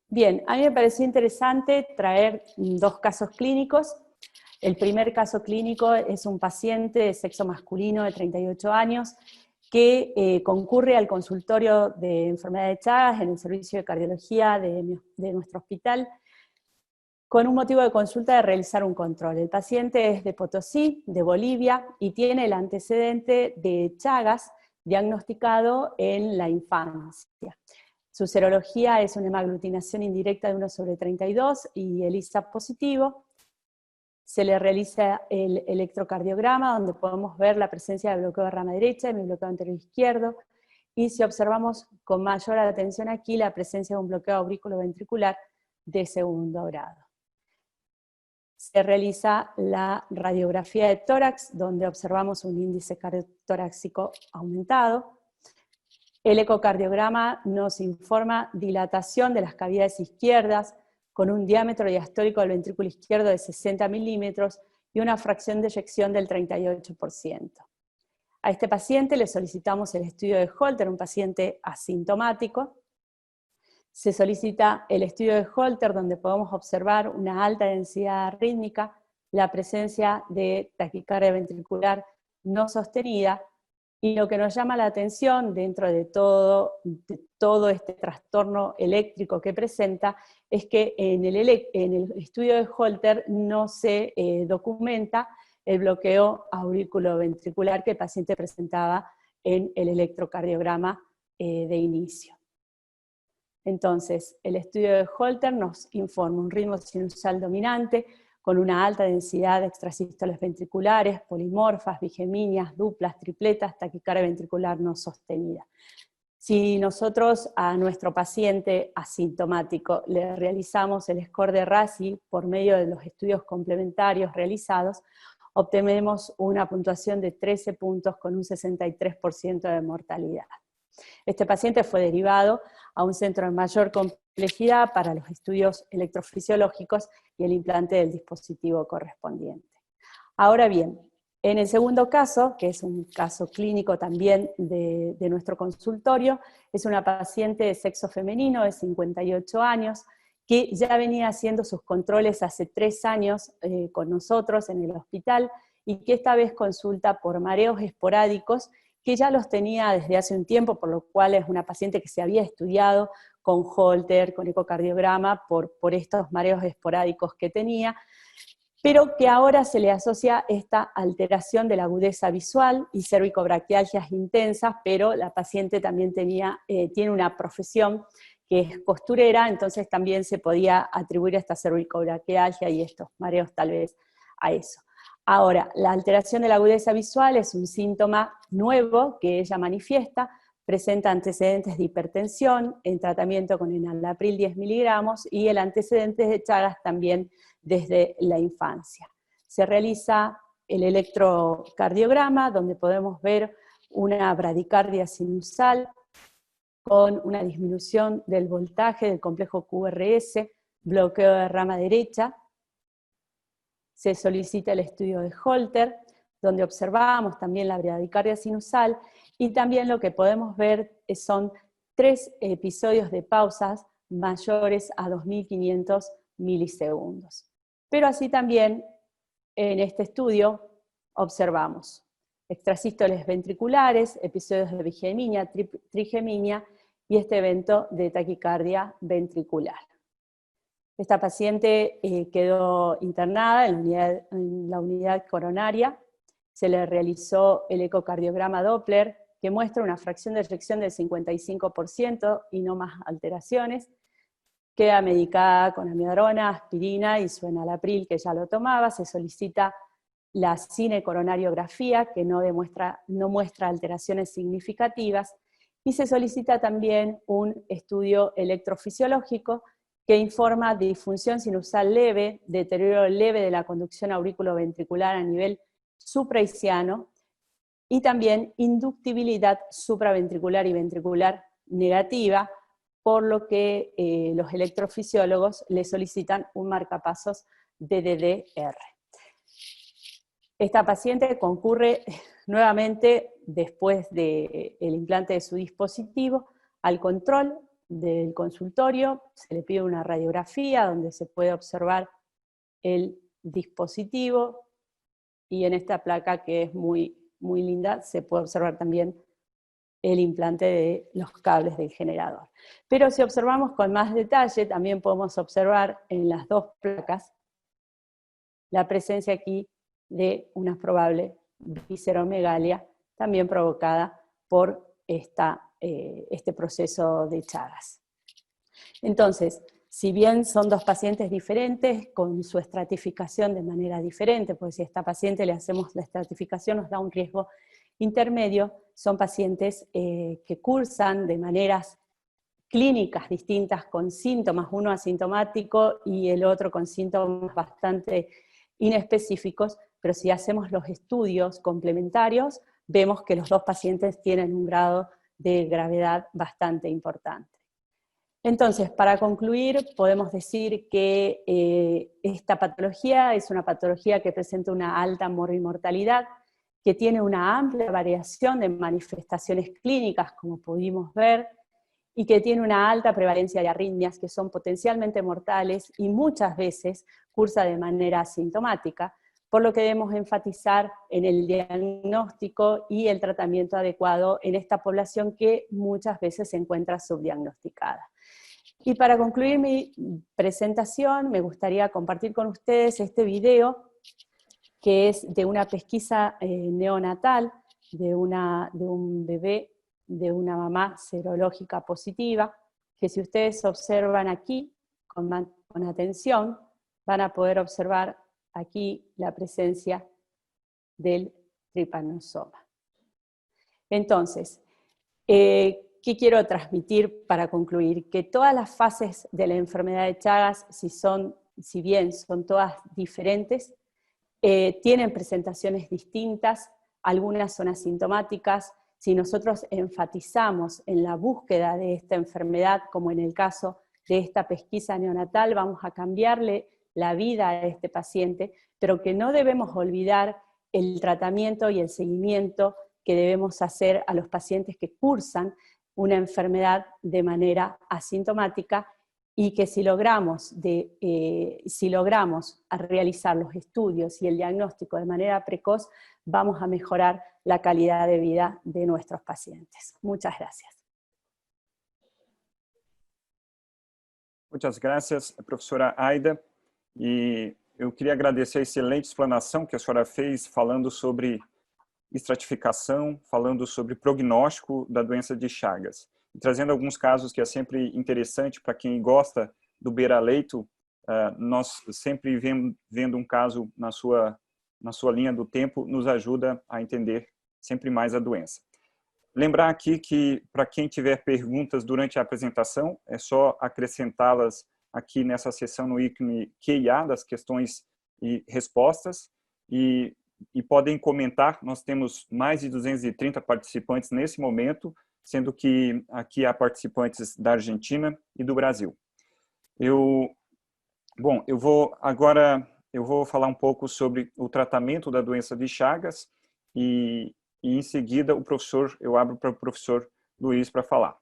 Bien, a mí me pareció interesante traer 2 casos clínicos. El primer caso clínico es un paciente de sexo masculino de 38 años que concurre al consultorio de enfermedad de Chagas en el servicio de cardiología de nuestro hospital con un motivo de consulta de realizar un control. El paciente es de Potosí, de Bolivia, y tiene el antecedente de Chagas diagnosticado en la infancia. Su serología es una hemaglutinación indirecta de 1/32 y ELISA positivo. Se le realiza el electrocardiograma, donde podemos ver la presencia de bloqueo de rama derecha y de bloqueo anterior izquierdo, y si observamos con mayor atención aquí la presencia de un bloqueo aurículo-ventricular de segundo grado. Se realiza la radiografía de tórax, donde observamos un índice cardiotorácico aumentado. El ecocardiograma nos informa dilatación de las cavidades izquierdas, con un diámetro diastólico del ventrículo izquierdo de 60 milímetros y una fracción de eyección del 38%. A este paciente le solicitamos el estudio de Holter, un paciente asintomático. Se solicita el estudio de Holter, donde podemos observar una alta densidad rítmica, la presencia de taquicardia ventricular no sostenida, y lo que nos llama la atención dentro de todo este trastorno eléctrico que presenta es que en el estudio de Holter no se documenta el bloqueo auriculoventricular que el paciente presentaba en el electrocardiograma de inicio. Entonces, el estudio de Holter nos informa un ritmo sinusal dominante, con una alta densidad de extrasístoles ventriculares, polimorfas, bigeminias, duplas, tripletas, taquicardia ventricular no sostenida. Si nosotros a nuestro paciente asintomático le realizamos el score de RASI por medio de los estudios complementarios realizados, obtenemos una puntuación de 13 puntos con un 63% de mortalidad. Este paciente fue derivado a un centro de mayor complejidad para los estudios electrofisiológicos y el implante del dispositivo correspondiente. Ahora bien, en el segundo caso, que es un caso clínico también de nuestro consultorio, es una paciente de sexo femenino de 58 años, que ya venía haciendo sus controles hace 3 años con nosotros en el hospital, y que esta vez consulta por mareos esporádicos, que ya los tenía desde hace un tiempo, por lo cual es una paciente que se había estudiado con Holter, con ecocardiograma, por estos mareos esporádicos que tenía, pero que ahora se le asocia esta alteración de la agudeza visual y cervicobraquialgias intensas, pero la paciente también tiene una profesión que es costurera, entonces también se podía atribuir esta cervicobraquialgia y estos mareos tal vez a eso. Ahora, la alteración de la agudeza visual es un síntoma nuevo que ella manifiesta, presenta antecedentes de hipertensión, en tratamiento con enalapril 10 miligramos, y el antecedente de Chagas también desde la infancia. Se realiza el electrocardiograma, donde podemos ver una bradicardia sinusal con una disminución del voltaje del complejo QRS, bloqueo de rama derecha. Se solicita el estudio de Holter, donde observamos también la bradicardia sinusal, y también lo que podemos ver son 3 episodios de pausas mayores a 2500 milisegundos. Pero así también en este estudio observamos extrasístoles ventriculares, episodios de bigeminia, trigeminia y este evento de taquicardia ventricular. Esta paciente quedó internada en la unidad coronaria, se le realizó el ecocardiograma Doppler, que muestra una fracción de eyección del 55% y no más alteraciones. Queda medicada con amiodarona, aspirina y su enalapril, que ya lo tomaba. Se solicita la cinecoronariografía, que no muestra alteraciones significativas, y se solicita también un estudio electrofisiológico que informa de disfunción sinusal leve, deterioro leve de la conducción auriculoventricular a nivel supraisquiano, y también inductibilidad supraventricular y ventricular negativa, por lo que los electrofisiólogos le solicitan un marcapasos de DDR. Esta paciente concurre nuevamente, después del implante de su dispositivo, al control del consultorio. Se le pide una radiografía donde se puede observar el dispositivo, y en esta placa, que es muy linda, se puede observar también el implante de los cables del generador. Pero si observamos con más detalle, también podemos observar en las dos placas la presencia aquí de una probable visceromegalia, también provocada por este proceso de Chagas. Entonces, si bien son dos pacientes diferentes, con su estratificación de manera diferente, porque si a esta paciente le hacemos la estratificación nos da un riesgo intermedio, son pacientes que cursan de maneras clínicas distintas, con síntomas, uno asintomático y el otro con síntomas bastante inespecíficos, pero si hacemos los estudios complementarios, vemos que los dos pacientes tienen un grado de gravedad bastante importante. Entonces, para concluir, podemos decir que esta patología es una patología que presenta una alta morbimortalidad, que tiene una amplia variación de manifestaciones clínicas, como pudimos ver, y que tiene una alta prevalencia de arritmias que son potencialmente mortales y muchas veces cursa de manera asintomática, por lo que debemos enfatizar en el diagnóstico y el tratamiento adecuado en esta población que muchas veces se encuentra subdiagnosticada. Y para concluir mi presentación, me gustaría compartir con ustedes este video, que es de una pesquisa neonatal de un bebé, de una mamá serológica positiva, que si ustedes observan aquí con atención, van a poder observar aquí la presencia del trypanosoma. Entonces, ¿qué quiero transmitir para concluir? Que todas las fases de la enfermedad de Chagas, si bien son todas diferentes, tienen presentaciones distintas, algunas son asintomáticas. Si nosotros enfatizamos en la búsqueda de esta enfermedad, como en el caso de esta pesquisa neonatal, vamos a cambiarle la vida a este paciente, pero que no debemos olvidar el tratamiento y el seguimiento que debemos hacer a los pacientes que cursan una enfermedad de manera asintomática, y que si logramos realizar los estudios y el diagnóstico de manera precoz, vamos a mejorar la calidad de vida de nuestros pacientes. Muchas gracias. Muitas graças, professora Aida. E eu queria agradecer a excelente explanação que a senhora fez, falando sobre estratificação, falando sobre prognóstico da doença de Chagas. E trazendo alguns casos que é sempre interessante para quem gosta do beira-leito. Nós sempre vendo um caso na sua linha do tempo, nos ajuda a entender sempre mais a doença. Lembrar aqui que, para quem tiver perguntas durante a apresentação, é só acrescentá-las aqui nessa sessão no ícone Q&A, das questões e respostas, e podem comentar. Nós temos mais de 230 participantes nesse momento, sendo que aqui há participantes da Argentina e do Brasil. Eu vou falar um pouco sobre o tratamento da doença de Chagas e em seguida eu abro para o professor Luiz para falar.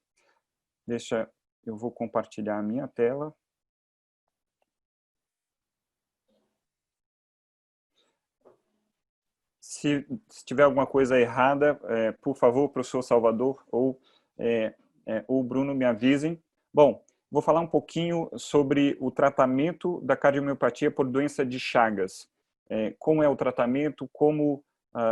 Eu vou compartilhar a minha tela. Se tiver alguma coisa errada, por favor, professor Salvador ou o Bruno me avisem. Bom, vou falar um pouquinho sobre o tratamento da cardiomiopatia por doença de Chagas. Como é o tratamento, como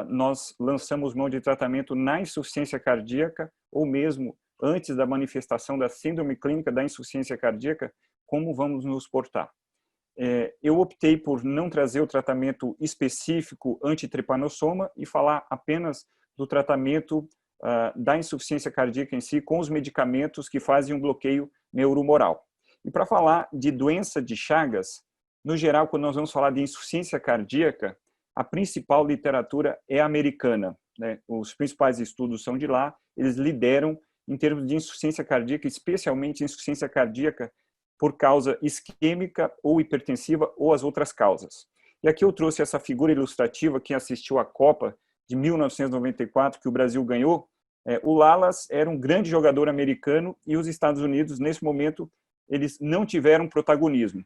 nós lançamos mão de tratamento na insuficiência cardíaca, ou mesmo antes da manifestação da síndrome clínica da insuficiência cardíaca, como vamos nos portar. Eu optei por não trazer o tratamento específico antitripanossoma e falar apenas do tratamento da insuficiência cardíaca em si, com os medicamentos que fazem um bloqueio neuromoral. E para falar de doença de Chagas, no geral, quando nós vamos falar de insuficiência cardíaca, a principal literatura é americana, né? Os principais estudos são de lá, eles lideram em termos de insuficiência cardíaca, especialmente insuficiência cardíaca por causa isquêmica ou hipertensiva ou as outras causas. E aqui eu trouxe essa figura ilustrativa, quem assistiu à Copa de 1994, que o Brasil ganhou. O Lalas era um grande jogador americano e os Estados Unidos, nesse momento, eles não tiveram protagonismo.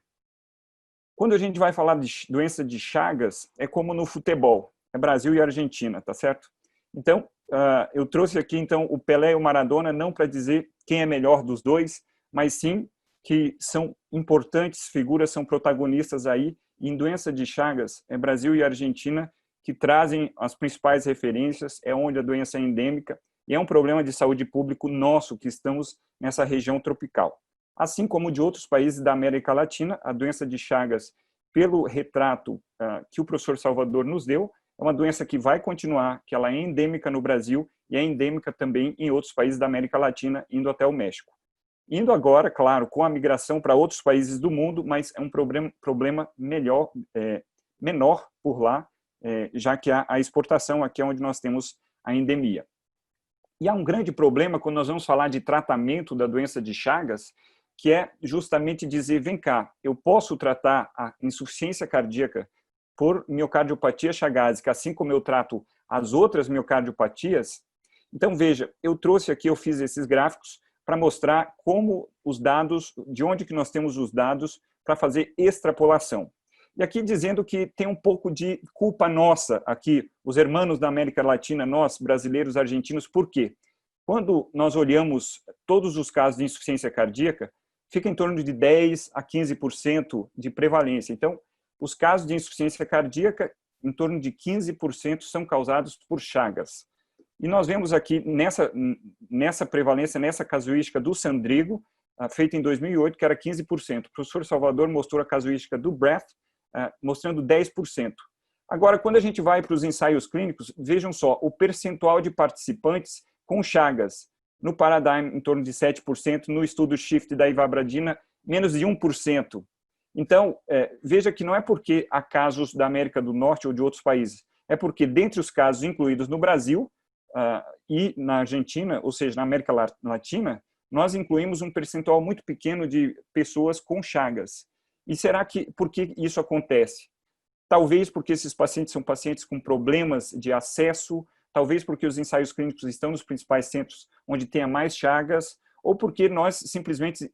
Quando a gente vai falar de doença de Chagas, é como no futebol, é Brasil e Argentina, tá certo? Então, eu trouxe aqui então o Pelé e o Maradona, não para dizer quem é melhor dos dois, mas sim que são importantes figuras, são protagonistas aí. Em doença de Chagas, é Brasil e Argentina que trazem as principais referências, é onde a doença é endêmica e é um problema de saúde pública nosso, que estamos nessa região tropical. Assim como de outros países da América Latina, a doença de Chagas, pelo retrato que o professor Salvador nos deu, é uma doença que vai continuar, que ela é endêmica no Brasil e é endêmica também em outros países da América Latina, indo até o México. Indo agora, claro, com a migração para outros países do mundo, mas é um problema menor por lá, já que a exportação aqui é onde nós temos a endemia. E há um grande problema quando nós vamos falar de tratamento da doença de Chagas, que é justamente dizer, vem cá, eu posso tratar a insuficiência cardíaca por miocardiopatia chagásica, assim como eu trato as outras miocardiopatias? Então, veja, eu trouxe aqui, eu fiz esses gráficos para mostrar como os dados, de onde que nós temos os dados para fazer extrapolação. E aqui dizendo que tem um pouco de culpa nossa aqui, os hermanos da América Latina, nós, brasileiros, argentinos, por quê? Quando nós olhamos todos os casos de insuficiência cardíaca, fica em torno de 10% a 15% de prevalência. Então, os casos de insuficiência cardíaca, em torno de 15% são causados por Chagas. E nós vemos aqui nessa prevalência, nessa casuística do Sandrigo, feita em 2008, que era 15%. O professor Salvador mostrou a casuística do Breath, mostrando 10%. Agora, quando a gente vai para os ensaios clínicos, vejam só, o percentual de participantes com Chagas, no Paradigm, em torno de 7%, no estudo Shift da ivabradina, menos de 1%. Então, veja que não é porque há casos da América do Norte ou de outros países, é porque, dentre os casos incluídos no Brasil, e na Argentina, ou seja, na América Latina, nós incluímos um percentual muito pequeno de pessoas com Chagas. E será que, por que isso acontece? Talvez porque esses pacientes são pacientes com problemas de acesso, talvez porque os ensaios clínicos estão nos principais centros onde tenha mais Chagas, ou porque nós simplesmente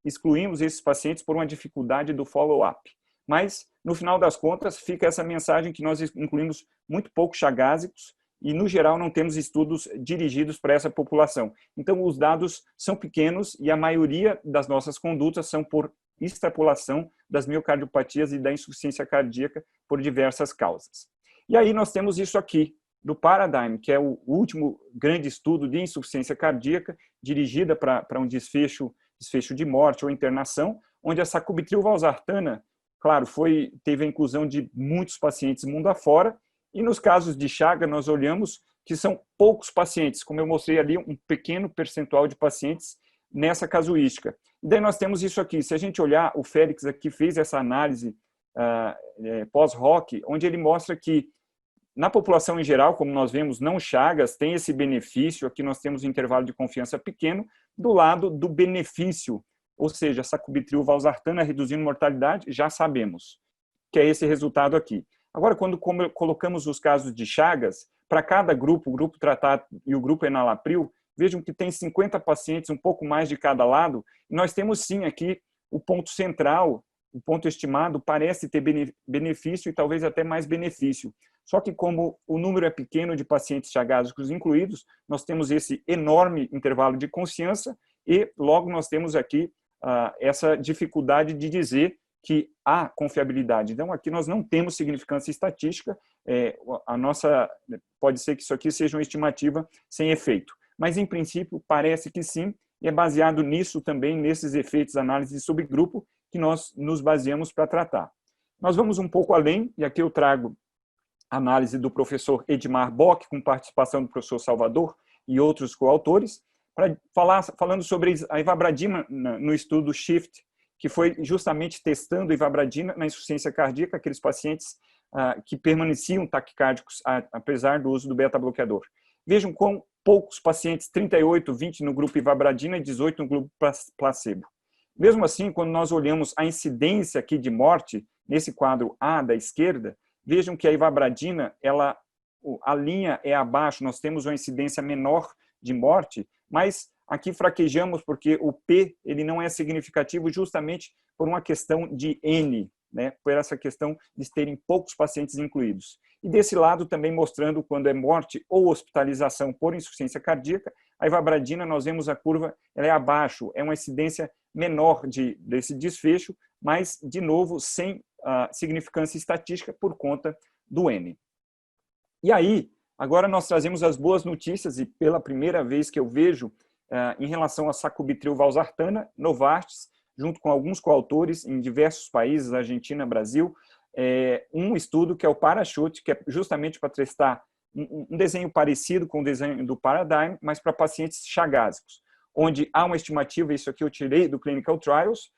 excluímos esses pacientes por uma dificuldade do follow-up. Mas, no final das contas, fica essa mensagem que nós incluímos muito poucos chagásicos, e, no geral, não temos estudos dirigidos para essa população. Então, os dados são pequenos e a maioria das nossas condutas são por extrapolação das miocardiopatias e da insuficiência cardíaca por diversas causas. E aí nós temos isso aqui, do Paradigm, que é o último grande estudo de insuficiência cardíaca, dirigida para um desfecho de morte ou internação, onde a sacubitril/valsartana, claro, teve a inclusão de muitos pacientes mundo afora. E nos casos de Chagas, nós olhamos que são poucos pacientes, como eu mostrei ali, um pequeno percentual de pacientes nessa casuística. E daí nós temos isso aqui. Se a gente olhar, o Félix aqui fez essa análise pós-hoc, onde ele mostra que, na população em geral, como nós vemos, não Chagas, tem esse benefício, aqui nós temos um intervalo de confiança pequeno, do lado do benefício, ou seja, sacubitril/valsartana reduzindo mortalidade, já sabemos, que é esse resultado aqui. Agora, quando colocamos os casos de Chagas, para cada grupo, o grupo tratado e o grupo enalapril, Vejam que tem 50 pacientes, um pouco mais de cada lado, e nós temos sim aqui o ponto central, o ponto estimado parece ter benefício e talvez até mais benefício. Só que como o número é pequeno de pacientes chagásicos incluídos, nós temos esse enorme intervalo de confiança e logo nós temos aqui essa dificuldade de dizer que há confiabilidade. Então, aqui nós não temos significância estatística, pode ser que isso aqui seja uma estimativa sem efeito. Mas, em princípio, parece que sim, e é baseado nisso também, nesses efeitos de análise de subgrupo, que nós nos baseamos para tratar. Nós vamos um pouco além, e aqui eu trago a análise do professor Edmar Bock, com participação do professor Salvador e outros coautores, falando sobre a ivabradina no estudo SHIFT, que foi justamente testando a ivabradina na insuficiência cardíaca, aqueles pacientes que permaneciam taquicárdicos apesar do uso do beta-bloqueador. Vejam quão poucos pacientes, 38, 20 no grupo ivabradina e 18 no grupo placebo. Mesmo assim, quando nós olhamos a incidência aqui de morte, nesse quadro A da esquerda, vejam que a ivabradina, a linha é abaixo, nós temos uma incidência menor de morte, mas aqui fraquejamos porque o P ele não é significativo justamente por uma questão de N, né, por essa questão de terem poucos pacientes incluídos. E desse lado também mostrando quando é morte ou hospitalização por insuficiência cardíaca, a ivabradina nós vemos a curva, ela é abaixo, é uma incidência menor desse desfecho, mas de novo sem significância estatística por conta do N. E aí, agora nós trazemos as boas notícias e pela primeira vez que eu vejo em relação a sacubitril valsartana, Novartis, junto com alguns coautores em diversos países, Argentina, Brasil, um estudo que é o Parachute, que é justamente para testar um desenho parecido com o desenho do Paradigm, mas para pacientes chagásicos, onde há uma estimativa, isso aqui eu tirei do Clinical Trials,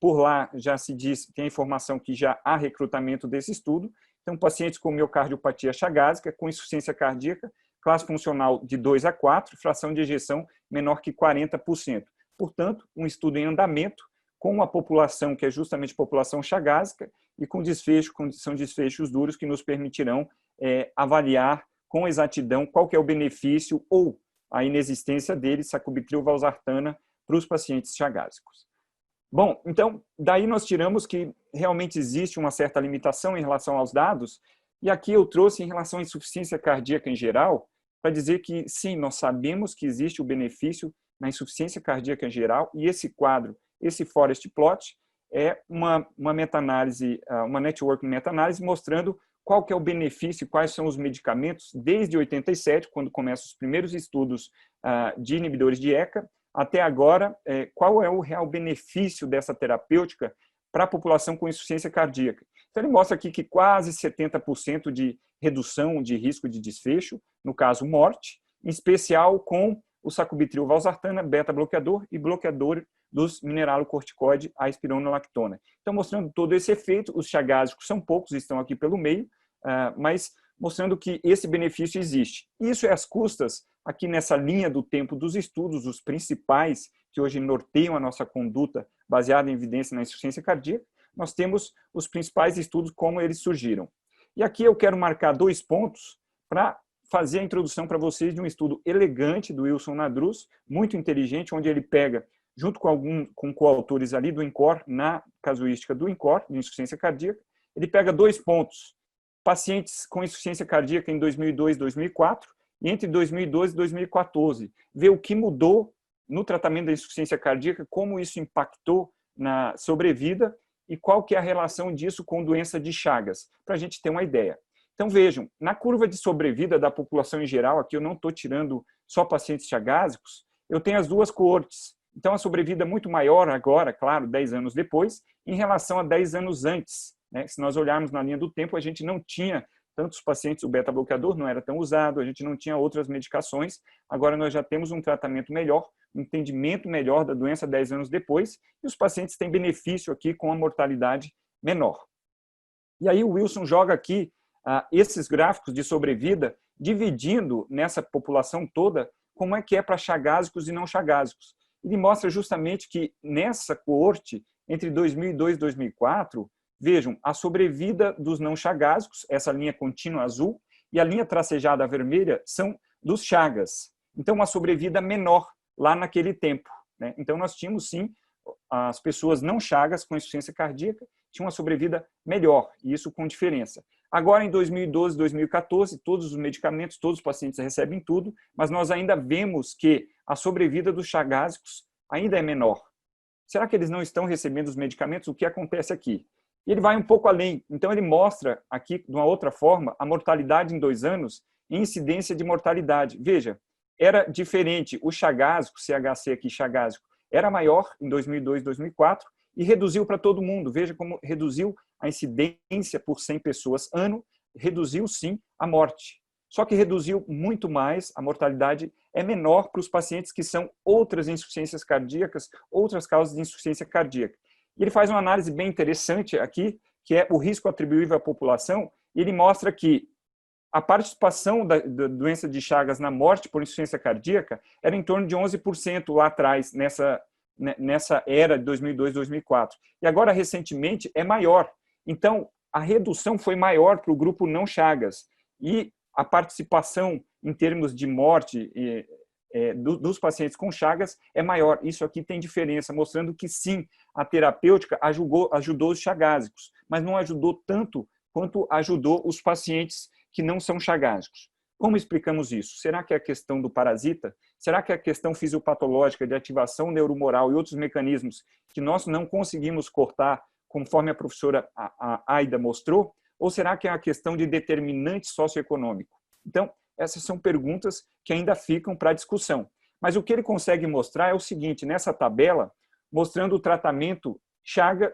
por lá já se diz, tem a informação que já há recrutamento desse estudo, então pacientes com miocardiopatia chagásica, com insuficiência cardíaca, classe funcional de 2 a 4, fração de ejeção menor que 40%. Portanto, um estudo em andamento com uma população que é justamente população chagásica e com desfecho, são desfechos duros que nos permitirão avaliar com exatidão qual que é o benefício ou a inexistência dele, sacubitril valsartana, para os pacientes chagásicos. Bom, então, daí nós tiramos que realmente existe uma certa limitação em relação aos dados, e aqui eu trouxe em relação à insuficiência cardíaca em geral, para dizer que, sim, nós sabemos que existe o benefício na insuficiência cardíaca em geral, e esse quadro, esse forest plot, é uma meta-análise, uma network meta-análise mostrando qual que é o benefício, quais são os medicamentos, desde 87, quando começam os primeiros estudos de inibidores de ECA, até agora, qual é o real benefício dessa terapêutica para a população com insuficiência cardíaca. Então, ele mostra aqui que quase 70% de redução de risco de desfecho, no caso morte, em especial com o sacubitril valsartana, beta-bloqueador e bloqueador dos mineralocorticoide, a espironolactona. Então, mostrando todo esse efeito, os chagásicos são poucos, estão aqui pelo meio, mas mostrando que esse benefício existe. Isso é às custas, aqui nessa linha do tempo dos estudos, os principais que hoje norteiam a nossa conduta baseada em evidência na insuficiência cardíaca, nós temos os principais estudos como eles surgiram. E aqui eu quero marcar 2 pontos para fazer a introdução para vocês de um estudo elegante do Wilson Nadruz, muito inteligente, onde ele pega, junto com coautores ali do INCOR, na casuística do INCOR, de insuficiência cardíaca, ele pega 2 pontos, pacientes com insuficiência cardíaca em 2002 e 2004, e entre 2012 e 2014, vê o que mudou no tratamento da insuficiência cardíaca, como isso impactou na sobrevida e qual que é a relação disso com doença de Chagas, para a gente ter uma ideia. Então vejam, na curva de sobrevida da população em geral, aqui eu não estou tirando só pacientes chagásicos, eu tenho as 2 coortes. Então a sobrevida é muito maior agora, claro, 10 anos depois, em relação a 10 anos antes. Né? Se nós olharmos na linha do tempo, a gente não tinha tantos pacientes, o beta-bloqueador não era tão usado, a gente não tinha outras medicações, agora nós já temos um tratamento melhor, um entendimento melhor da doença 10 anos depois, e os pacientes têm benefício aqui com a mortalidade menor. E aí o Wilson joga aqui esses gráficos de sobrevida, dividindo nessa população toda como é que é para chagásicos e não chagásicos. Ele mostra justamente que nessa coorte, entre 2002 e 2004, vejam, a sobrevida dos não chagásicos, essa linha contínua azul, e a linha tracejada vermelha são dos chagas. Então, uma sobrevida menor lá naquele tempo, né? Então, nós tínhamos, sim, as pessoas não chagas com insuficiência cardíaca tinham uma sobrevida melhor, e isso com diferença. Agora, em 2012, 2014, todos os medicamentos, todos os pacientes recebem tudo, mas nós ainda vemos que a sobrevida dos chagásicos ainda é menor. Será que eles não estão recebendo os medicamentos? O que acontece aqui? Ele vai um pouco além. Então, ele mostra aqui, de uma outra forma, a mortalidade em 2 anos e incidência de mortalidade. Veja, era diferente. O chagásico, CHC aqui, chagásico, era maior em 2002, 2004 e reduziu para todo mundo. Veja como reduziu a incidência por 100 pessoas ano, reduziu sim a morte. Só que reduziu muito mais, a mortalidade é menor para os pacientes que são outras insuficiências cardíacas, outras causas de insuficiência cardíaca. E ele faz uma análise bem interessante aqui, que é o risco atribuível à população, e ele mostra que a participação da doença de Chagas na morte por insuficiência cardíaca era em torno de 11% lá atrás, nessa era de 2002, 2004. E agora, recentemente, é maior. Então, a redução foi maior para o grupo não Chagas. E a participação em termos de morte dos pacientes com Chagas é maior. Isso aqui tem diferença, mostrando que sim, a terapêutica ajudou os chagásicos, mas não ajudou tanto quanto ajudou os pacientes que não são chagásicos. Como explicamos isso? Será que é a questão do parasita? Será que é a questão fisiopatológica de ativação neuromoral e outros mecanismos que nós não conseguimos cortar, conforme a professora Aida mostrou? Ou será que é a questão de determinante socioeconômico? Então, essas são perguntas que ainda ficam para discussão. Mas o que ele consegue mostrar é o seguinte, nessa tabela, mostrando o tratamento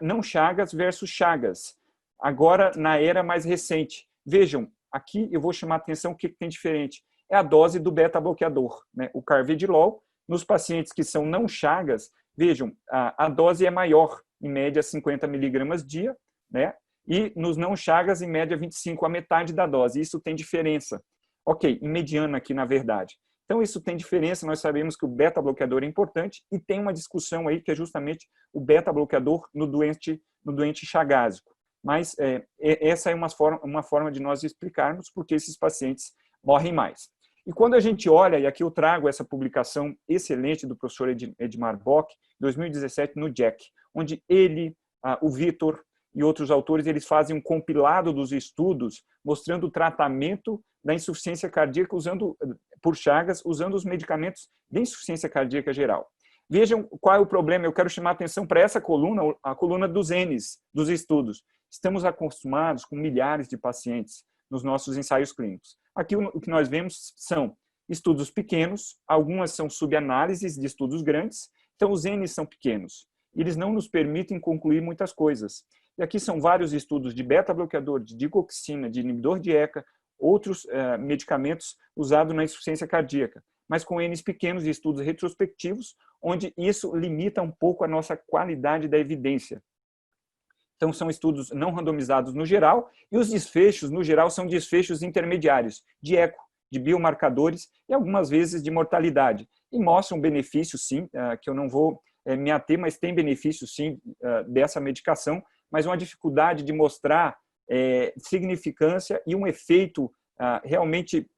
não Chagas versus Chagas, agora na era mais recente. Vejam, aqui eu vou chamar a atenção o que tem diferente. É a dose do beta-bloqueador, né? O carvedilol, nos pacientes que são não Chagas, vejam, a dose é maior, em média 50 miligramas dia, né? E nos não Chagas, em média 25, a metade da dose. Isso tem diferença. Ok, em mediana aqui, na verdade. Então, isso tem diferença, nós sabemos que o beta-bloqueador é importante e tem uma discussão aí que é justamente o beta-bloqueador no doente chagásico. Mas essa é uma forma de nós explicarmos porque esses pacientes morrem mais. E quando a gente olha, e aqui eu trago essa publicação excelente do professor Edmar Bock, 2017, no JACC, onde ele, o Vitor e outros autores, eles fazem um compilado dos estudos mostrando o tratamento da insuficiência cardíaca por Chagas, usando os medicamentos de insuficiência cardíaca geral. Vejam qual é o problema, eu quero chamar a atenção para essa coluna, a coluna dos Ns, dos estudos. Estamos acostumados com milhares de pacientes nos nossos ensaios clínicos. Aqui o que nós vemos são estudos pequenos, algumas são subanálises de estudos grandes, então os Ns são pequenos. Eles não nos permitem concluir muitas coisas. E aqui são vários estudos de beta-bloqueador, de digoxina, de inibidor de ECA, outros medicamentos usados na insuficiência cardíaca, mas com Ns pequenos de estudos retrospectivos, onde isso limita um pouco a nossa qualidade da evidência. Então, são estudos não randomizados no geral, e os desfechos, no geral, são desfechos intermediários, de eco, de biomarcadores e algumas vezes de mortalidade. E mostram benefício, sim, que eu não vou me ater, mas tem benefício, sim, dessa medicação, mas uma dificuldade de mostrar significância e um efeito realmente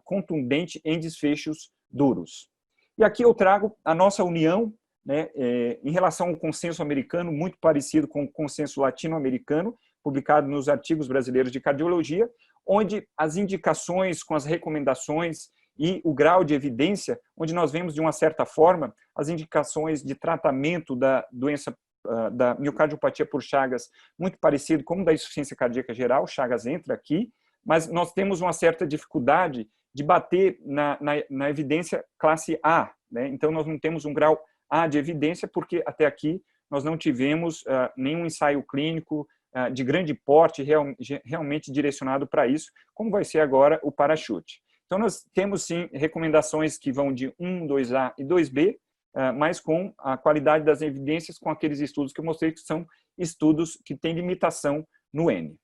contundente em desfechos duros. E aqui eu trago a nossa união, né, em relação ao consenso americano, muito parecido com o consenso latino-americano, publicado nos artigos brasileiros de cardiologia, onde as indicações com as recomendações e o grau de evidência, onde nós vemos, de uma certa forma, as indicações de tratamento da doença da miocardiopatia por Chagas, muito parecido com o da insuficiência cardíaca geral, Chagas entra aqui, mas nós temos uma certa dificuldade de bater na evidência classe A, né? Então, nós não temos um grau A de evidência, porque até aqui nós não tivemos nenhum ensaio clínico de grande porte realmente direcionado para isso, como vai ser agora o Parachute. Então, nós temos, sim, recomendações que vão de 1, 2A e 2B, mas com a qualidade das evidências, com aqueles estudos que eu mostrei, que são estudos que têm limitação no N.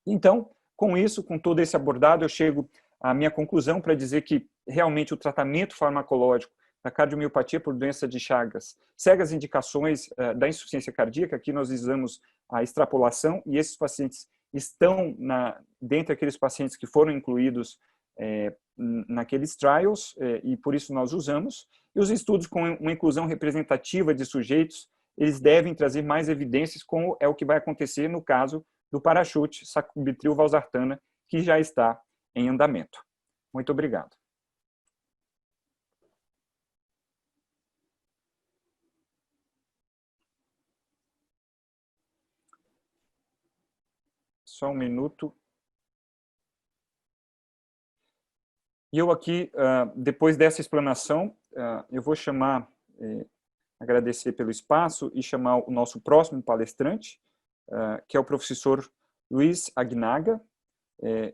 Então, com isso, com todo esse abordado, eu chego à minha conclusão para dizer que realmente o tratamento farmacológico da cardiomiopatia por doença de Chagas segue as indicações da insuficiência cardíaca. Aqui nós usamos a extrapolação e esses pacientes estão dentre aqueles pacientes que foram incluídos naqueles trials, e por isso nós usamos. E os estudos com uma inclusão representativa de sujeitos, eles devem trazer mais evidências, como é o que vai acontecer no caso do parachute sacubitril/valsartana, que já está em andamento. Muito obrigado. Só um minuto. E eu aqui, depois dessa explanação, eu vou chamar, agradecer pelo espaço e chamar o nosso próximo palestrante, que é o professor Luiz Aguinaga,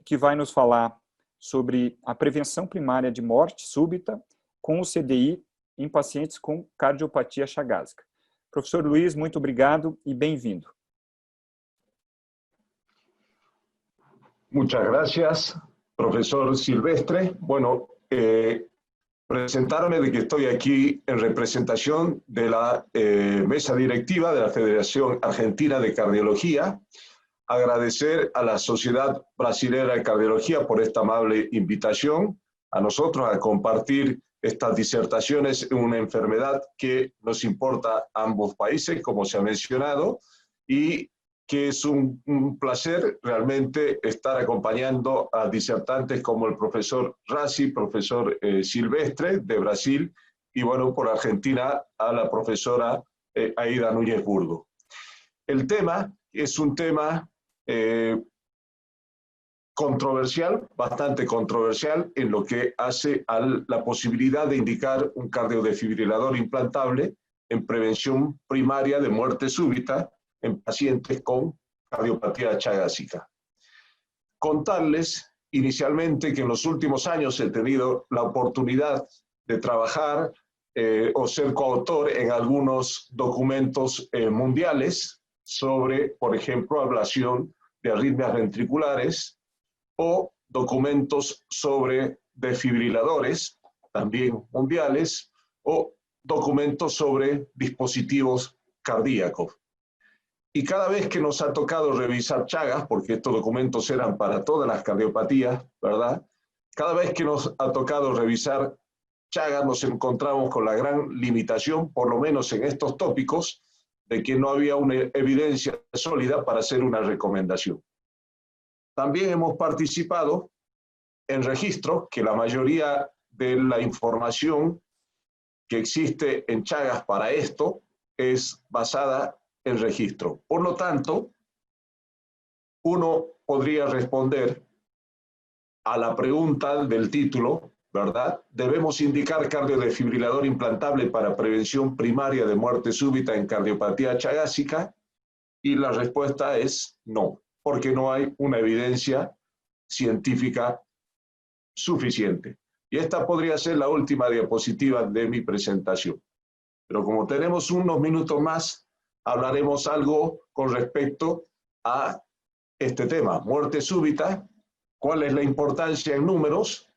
que vai nos falar sobre a prevenção primária de morte súbita com o CDI em pacientes com cardiopatia chagásica. Professor Luiz, muito obrigado e bem-vindo. Muchas gracias, profesor Silvestre. Bueno, presentarme de que estoy aquí en representación de la mesa directiva de la Federación Argentina de Cardiología. Agradecer a la Sociedad Brasilera de Cardiología por esta amable invitación a nosotros a compartir estas disertaciones en una enfermedad que nos importa a ambos países, como se ha mencionado, y que es un placer realmente estar acompañando a disertantes como el profesor Rassi, profesor Silvestre de Brasil, y bueno, por Argentina a la profesora Aida Núñez Burgo. El tema es un tema controversial, bastante controversial, en lo que hace a la posibilidad de indicar un cardiodesfibrilador implantable en prevención primaria de muerte súbita en pacientes con cardiopatía chagásica. Contarles inicialmente que en los últimos años he tenido la oportunidad de trabajar o ser coautor en algunos documentos mundiales sobre, por ejemplo, ablación de arritmias ventriculares o documentos sobre desfibriladores, también mundiales, o documentos sobre dispositivos cardíacos. Y cada vez que nos ha tocado revisar Chagas, porque estos documentos eran para todas las cardiopatías, ¿verdad? Cada vez que nos ha tocado revisar Chagas nos encontramos con la gran limitación, por lo menos en estos tópicos, de que no había una evidencia sólida para hacer una recomendación. También hemos participado en registros, que la mayoría de la información que existe en Chagas para esto es basada en registro. Por lo tanto, uno podría responder a la pregunta del título, ¿verdad? ¿Debemos indicar cardiodesfibrilador implantable para prevención primaria de muerte súbita en cardiopatía chagásica? Y la respuesta es no, porque no hay una evidencia científica suficiente. Y esta podría ser la última diapositiva de mi presentación. Pero como tenemos unos minutos más, hablaremos algo con respecto a este tema, muerte súbita. ¿Cuál es la importancia en números?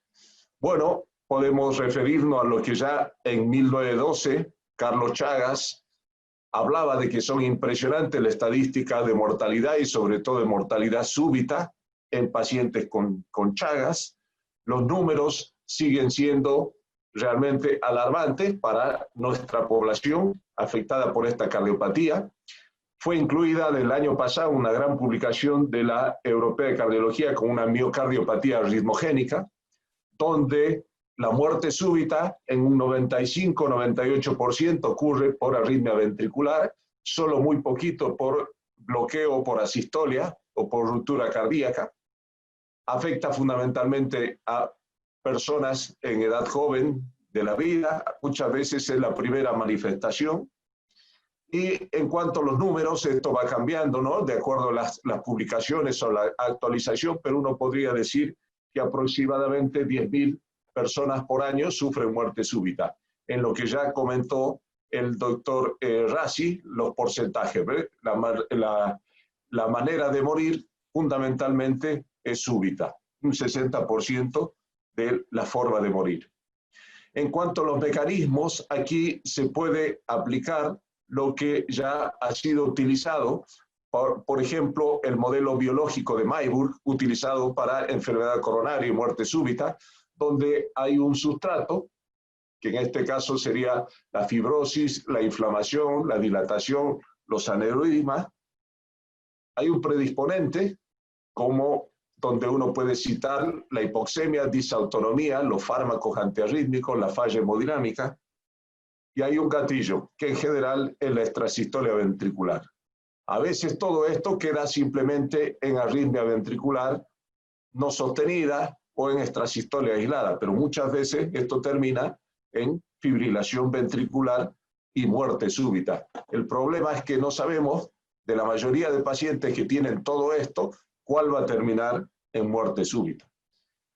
Bueno, podemos referirnos a lo que ya en 1912 Carlos Chagas hablaba de que son impresionantes las estadísticas de mortalidad y sobre todo de mortalidad súbita en pacientes con Chagas. Los números siguen siendo realmente alarmantes para nuestra población afectada por esta cardiopatía. Fue incluida el año pasado una gran publicación de la Europea de Cardiología con una miocardiopatía arritmogénica, donde la muerte súbita en un 95-98% ocurre por arritmia ventricular, solo muy poquito por bloqueo o por asistolia o por ruptura cardíaca. Afecta fundamentalmente a personas en edad joven de la vida, muchas veces es la primera manifestación. Y en cuanto a los números, esto va cambiando, ¿no? De acuerdo a las publicaciones o la actualización, pero uno podría decir que aproximadamente 10.000 personas por año sufren muerte súbita. En lo que ya comentó el doctor Rassi, los porcentajes, la manera de morir fundamentalmente es súbita, un 60% de la forma de morir. En cuanto a los mecanismos, aquí se puede aplicar lo que ya ha sido utilizado por ejemplo, el modelo biológico de Mayburg, utilizado para enfermedad coronaria y muerte súbita, donde hay un sustrato, que en este caso sería la fibrosis, la inflamación, la dilatación, los aneurismas. Hay un predisponente, como donde uno puede citar la hipoxemia, disautonomía, los fármacos antiarrítmicos, la falla hemodinámica, y hay un gatillo, que en general es la extrasistolia ventricular. A veces todo esto queda simplemente en arritmia ventricular no sostenida o en extrasistolia aislada, pero muchas veces esto termina en fibrilación ventricular y muerte súbita. El problema es que no sabemos, de la mayoría de pacientes que tienen todo esto, cuál va a terminar en muerte súbita.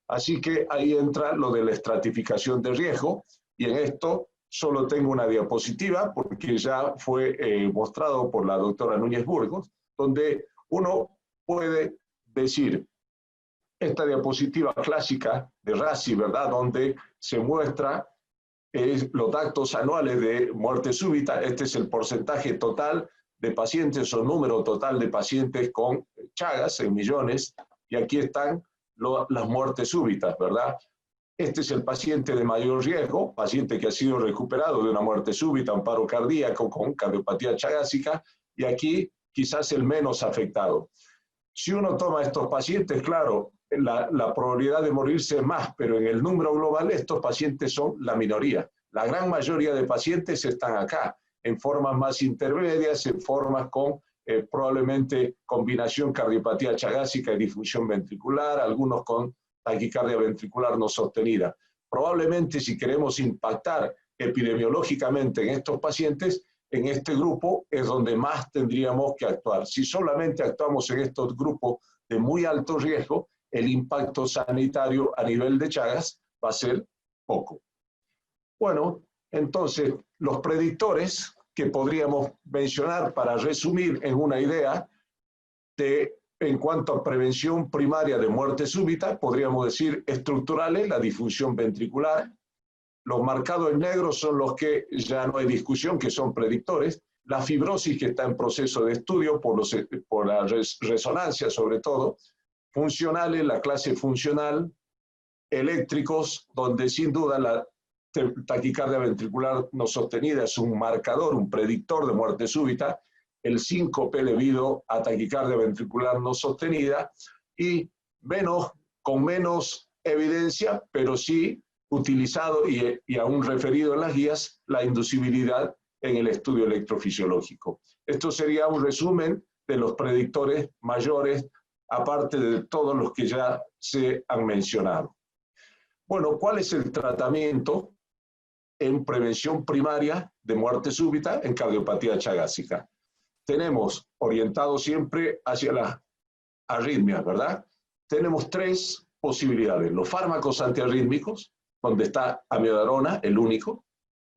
Así que ahí entra lo de la estratificación de riesgo, y en esto solo tengo una diapositiva porque ya fue mostrado por la doctora Núñez Burgos, donde uno puede decir, esta diapositiva clásica de RASI, ¿verdad?, donde se muestra los datos anuales de muerte súbita. Este es el porcentaje total de pacientes o número total de pacientes con Chagas en millones, y aquí están las muertes súbitas, ¿verdad? Este es el paciente de mayor riesgo, paciente que ha sido recuperado de una muerte súbita, un paro cardíaco con cardiopatía chagásica, y aquí quizás el menos afectado. Si uno toma estos pacientes, claro, la probabilidad de morirse es más, pero en el número global estos pacientes son la minoría. La gran mayoría de pacientes están acá, en formas más intermedias, en formas con probablemente combinación cardiopatía chagásica y disfunción ventricular, algunos con taquicardia ventricular no sostenida. Probablemente si queremos impactar epidemiológicamente en estos pacientes, en este grupo es donde más tendríamos que actuar. Si solamente actuamos en estos grupos de muy alto riesgo, el impacto sanitario a nivel de Chagas va a ser poco. Bueno, entonces los predictores que podríamos mencionar para resumir en una idea en cuanto a prevención primaria de muerte súbita, podríamos decir estructurales, la disfunción ventricular. Los marcados en negro son los que ya no hay discusión, que son predictores. La fibrosis, que está en proceso de estudio por la resonancia sobre todo. Funcionales, la clase funcional. Eléctricos, donde sin duda la taquicardia ventricular no sostenida es un marcador, un predictor de muerte súbita. El síncope debido a taquicardia ventricular no sostenida, y con menos evidencia, pero sí utilizado y aún referido en las guías, la inducibilidad en el estudio electrofisiológico. Esto sería un resumen de los predictores mayores, aparte de todos los que ya se han mencionado. Bueno, ¿cuál es el tratamiento en prevención primaria de muerte súbita en cardiopatía chagásica? Tenemos orientado siempre hacia las arritmias, ¿verdad? Tenemos tres posibilidades: los fármacos antiarrítmicos, donde está amiodarona, el único,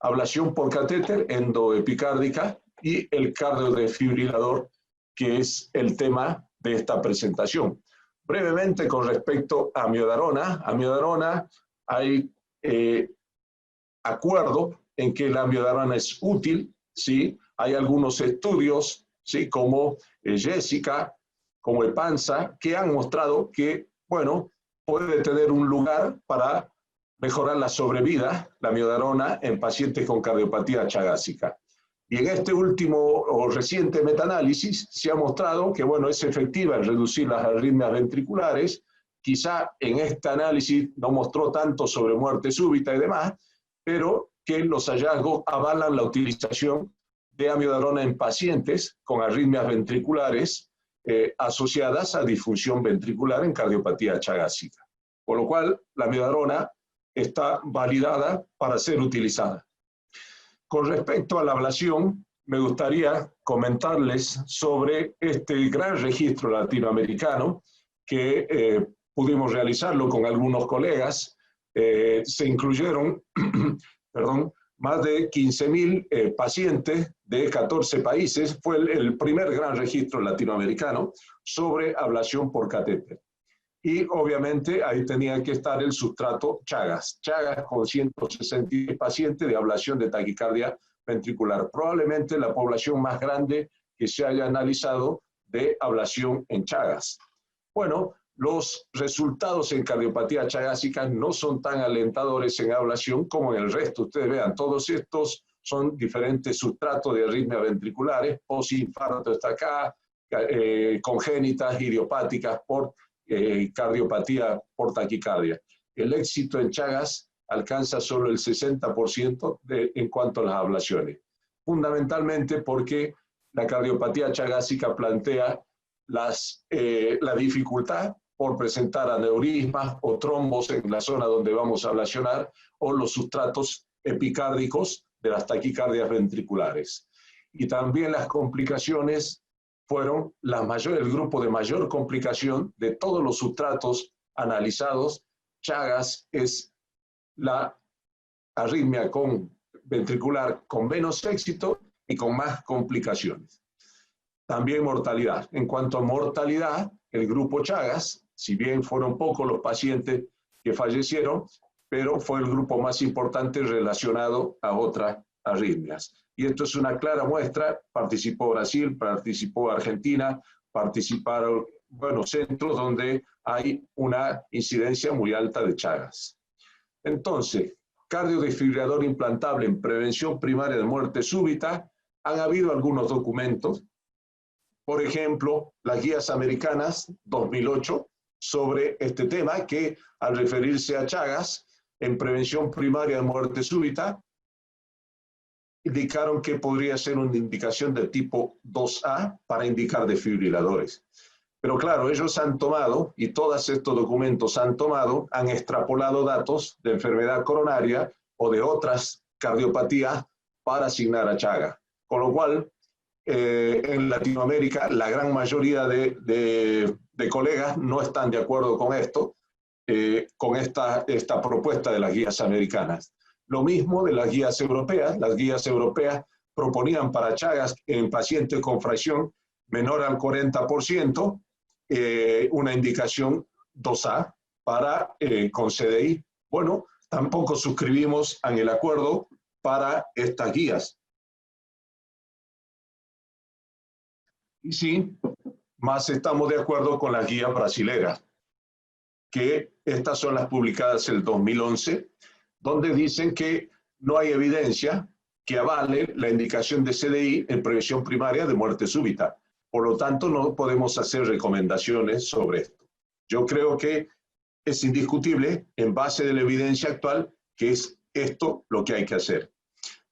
ablación por catéter endoepicárdica, y el cardiodefibrilador, que es el tema de esta presentación. Brevemente, con respecto a amiodarona, hay acuerdo en que la amiodarona es útil, ¿sí? Hay algunos estudios, ¿sí?, como Jessica, como EPANSA, que han mostrado que, bueno, puede tener un lugar para mejorar la sobrevida, la amiodarona, en pacientes con cardiopatía chagásica. Y en este último o reciente metaanálisis se ha mostrado que, bueno, es efectiva en reducir las arritmias ventriculares. Quizá en este análisis no mostró tanto sobre muerte súbita y demás, pero que los hallazgos avalan la utilización de amiodarona en pacientes con arritmias ventriculares asociadas a disfunción ventricular en cardiopatía chagásica. Por lo cual, la amiodarona está validada para ser utilizada. Con respecto a la ablación, me gustaría comentarles sobre este gran registro latinoamericano que pudimos realizarlo con algunos colegas. Se incluyeron más de 15.000 pacientes de 14 países. Fue el primer gran registro latinoamericano sobre ablación por catéter. Y obviamente ahí tenía que estar el sustrato Chagas con 160 pacientes de ablación de taquicardia ventricular. Probablemente la población más grande que se haya analizado de ablación en Chagas. Bueno, los resultados en cardiopatía chagásica no son tan alentadores en ablación como en el resto. Ustedes vean, todos estos son diferentes sustratos de arritmias ventriculares, posinfarto está acá, congénitas, idiopáticas por cardiopatía por taquicardia. El éxito en Chagas alcanza solo el 60% en cuanto a las ablaciones. Fundamentalmente porque la cardiopatía chagásica plantea la dificultad por presentar aneurismas o trombos en la zona donde vamos a ablacionar o los sustratos epicárdicos de las taquicardias ventriculares. Y también las complicaciones fueron el grupo de mayor complicación de todos los sustratos analizados. Chagas es la arritmia ventricular con menos éxito y con más complicaciones. También mortalidad. En cuanto a mortalidad, el grupo Chagas, si bien fueron pocos los pacientes que fallecieron, pero fue el grupo más importante relacionado a otras arritmias. Y esto es una clara muestra. Participó Brasil, participó Argentina, participaron, centros donde hay una incidencia muy alta de Chagas. Entonces, cardiodesfibrilador implantable en prevención primaria de muerte súbita, han habido algunos documentos. Por ejemplo, las guías americanas 2008 sobre este tema que al referirse a Chagas en prevención primaria de muerte súbita indicaron que podría ser una indicación de tipo 2A para indicar desfibriladores. Pero claro, ellos han tomado, y todos estos documentos han extrapolado datos de enfermedad coronaria o de otras cardiopatías para asignar a Chagas. Con lo cual, en Latinoamérica, la gran mayoría de colegas no están de acuerdo con esto, con esta propuesta de las guías americanas. Lo mismo de las guías europeas. Las guías europeas proponían para Chagas en pacientes con fracción menor al 40%, una indicación 2A para con CDI. Bueno, tampoco suscribimos en el acuerdo para estas guías. Y sí, más estamos de acuerdo con las guías brasileras, que estas son las publicadas en el 2011, donde dicen que no hay evidencia que avale la indicación de CDI en prevención primaria de muerte súbita. Por lo tanto, no podemos hacer recomendaciones sobre esto. Yo creo que es indiscutible, en base de la evidencia actual, que es esto lo que hay que hacer.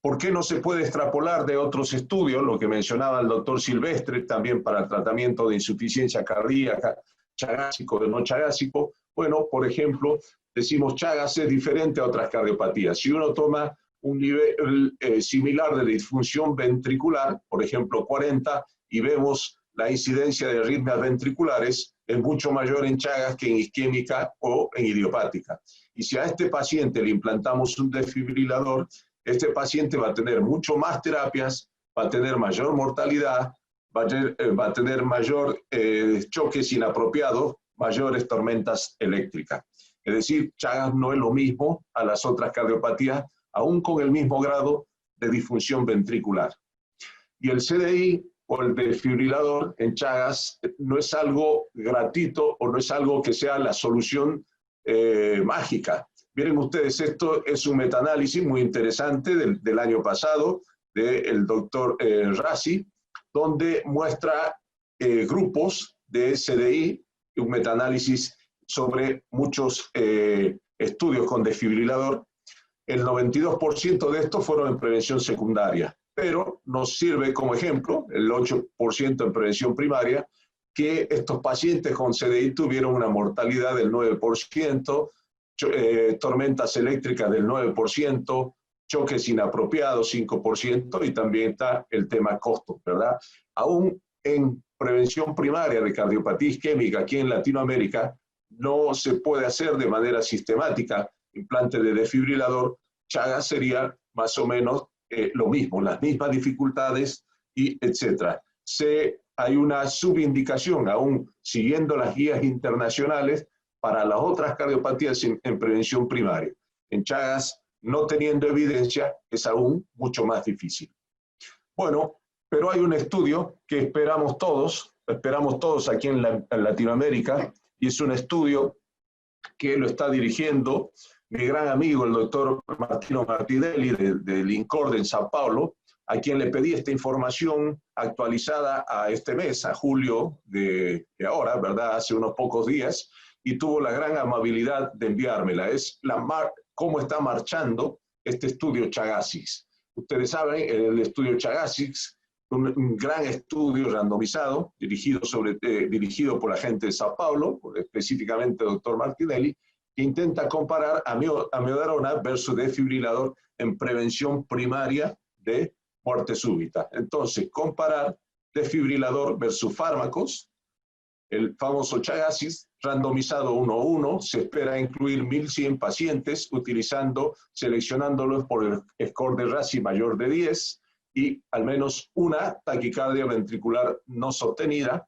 ¿Por qué no se puede extrapolar de otros estudios, lo que mencionaba el doctor Silvestre, también para el tratamiento de insuficiencia cardíaca, chagásico, de no chagásico? Bueno, por ejemplo, decimos Chagas es diferente a otras cardiopatías. Si uno toma un nivel similar de disfunción ventricular, por ejemplo 40, y vemos la incidencia de arritmias ventriculares, es mucho mayor en Chagas que en isquémica o en idiopática. Y si a este paciente le implantamos un desfibrilador, este paciente va a tener mucho más terapias, va a tener mayor mortalidad, va a tener mayor choques inapropiados, mayores tormentas eléctricas. Es decir, Chagas no es lo mismo a las otras cardiopatías, aún con el mismo grado de disfunción ventricular. Y el CDI o el desfibrilador en Chagas no es algo gratuito o no es algo que sea la solución mágica. Miren ustedes, esto es un metaanálisis muy interesante del año pasado del doctor Rassi, donde muestra grupos de CDI, un metaanálisis sobre muchos estudios con desfibrilador. El 92% de estos fueron en prevención secundaria, pero nos sirve como ejemplo, el 8% en prevención primaria, que estos pacientes con CDI tuvieron una mortalidad del 9%, tormentas eléctricas del 9%, choques inapropiados 5%, y también está el tema costo, ¿verdad? Aún en prevención primaria de cardiopatía isquémica aquí en Latinoamérica no se puede hacer de manera sistemática implante de desfibrilador. Chagas sería más o menos lo mismo, las mismas dificultades, y etcétera. Hay una subindicación, aún siguiendo las guías internacionales, para las otras cardiopatías en prevención primaria. En Chagas, no teniendo evidencia, es aún mucho más difícil. Bueno, pero hay un estudio que esperamos todos, esperamos todos aquí en Latinoamérica, y es un estudio que lo está dirigiendo mi gran amigo, el doctor Martino Martinelli, del INCORD en Sao Paulo, a quien le pedí esta información actualizada a este mes, a julio de ahora, ¿verdad? Hace unos pocos días, y tuvo la gran amabilidad de enviármela. Es cómo está marchando este estudio Chagasix. Ustedes saben, el estudio Chagasix, un gran estudio randomizado, dirigido por la gente de Sao Paulo, específicamente el doctor Martinelli, que intenta comparar amiodarona versus desfibrilador en prevención primaria de muerte súbita. Entonces, comparar desfibrilador versus fármacos, el famoso Chagasix, randomizado 1:1, se espera incluir 1.100 pacientes seleccionándolos por el score de RASI mayor de 10 y al menos una taquicardia ventricular no sostenida,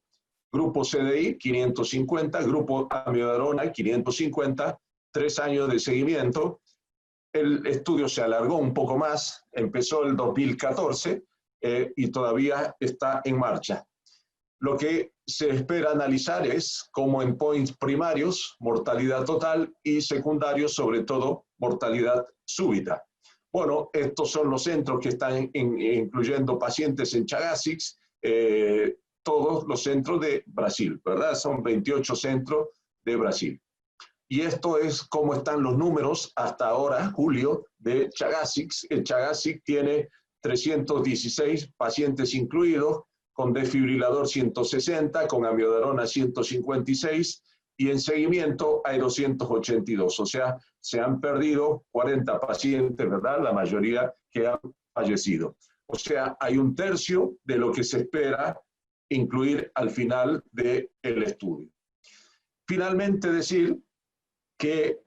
grupo CDI 550, grupo amiodarona 550, 3 años de seguimiento. El estudio se alargó un poco más, empezó el 2014 y todavía está en marcha. Lo que se espera analizar es como endpoints primarios, mortalidad total, y secundarios, sobre todo, mortalidad súbita. Bueno, estos son los centros que están incluyendo pacientes en Chagasix, todos los centros de Brasil, ¿verdad? Son 28 centros de Brasil. Y esto es cómo están los números hasta ahora, julio, de Chagasix. El Chagasix tiene 316 pacientes incluidos, con desfibrilador 160, con amiodarona 156, y en seguimiento hay 282. O sea, se han perdido 40 pacientes, ¿verdad? La mayoría que han fallecido. O sea, hay un tercio de lo que se espera incluir al final del estudio. Finalmente, decir que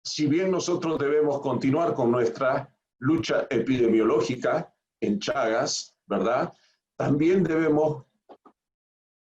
si bien nosotros debemos continuar con nuestra lucha epidemiológica en Chagas, ¿verdad? También debemos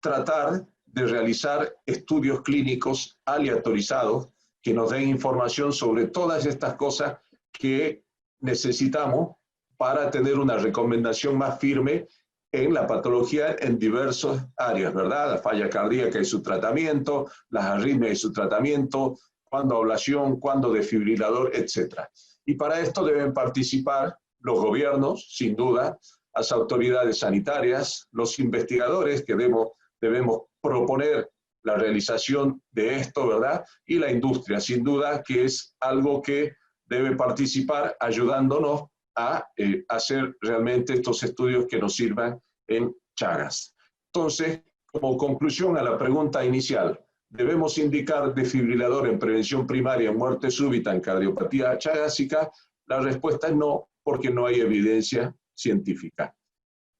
tratar de realizar estudios clínicos aleatorizados que nos den información sobre todas estas cosas que necesitamos para tener una recomendación más firme en la patología en diversas áreas, ¿verdad? La falla cardíaca y su tratamiento, las arritmias y su tratamiento, cuándo ablación, cuándo desfibrilador, etc. Y para esto deben participar los gobiernos, sin duda, las autoridades sanitarias, los investigadores que debemos proponer la realización de esto, ¿verdad? Y la industria, sin duda, que es algo que debe participar ayudándonos a hacer realmente estos estudios que nos sirvan en Chagas. Entonces, como conclusión a la pregunta inicial, ¿debemos indicar desfibrilador en prevención primaria en muerte súbita en cardiopatía chagásica? La respuesta es no, porque no hay evidencia científica.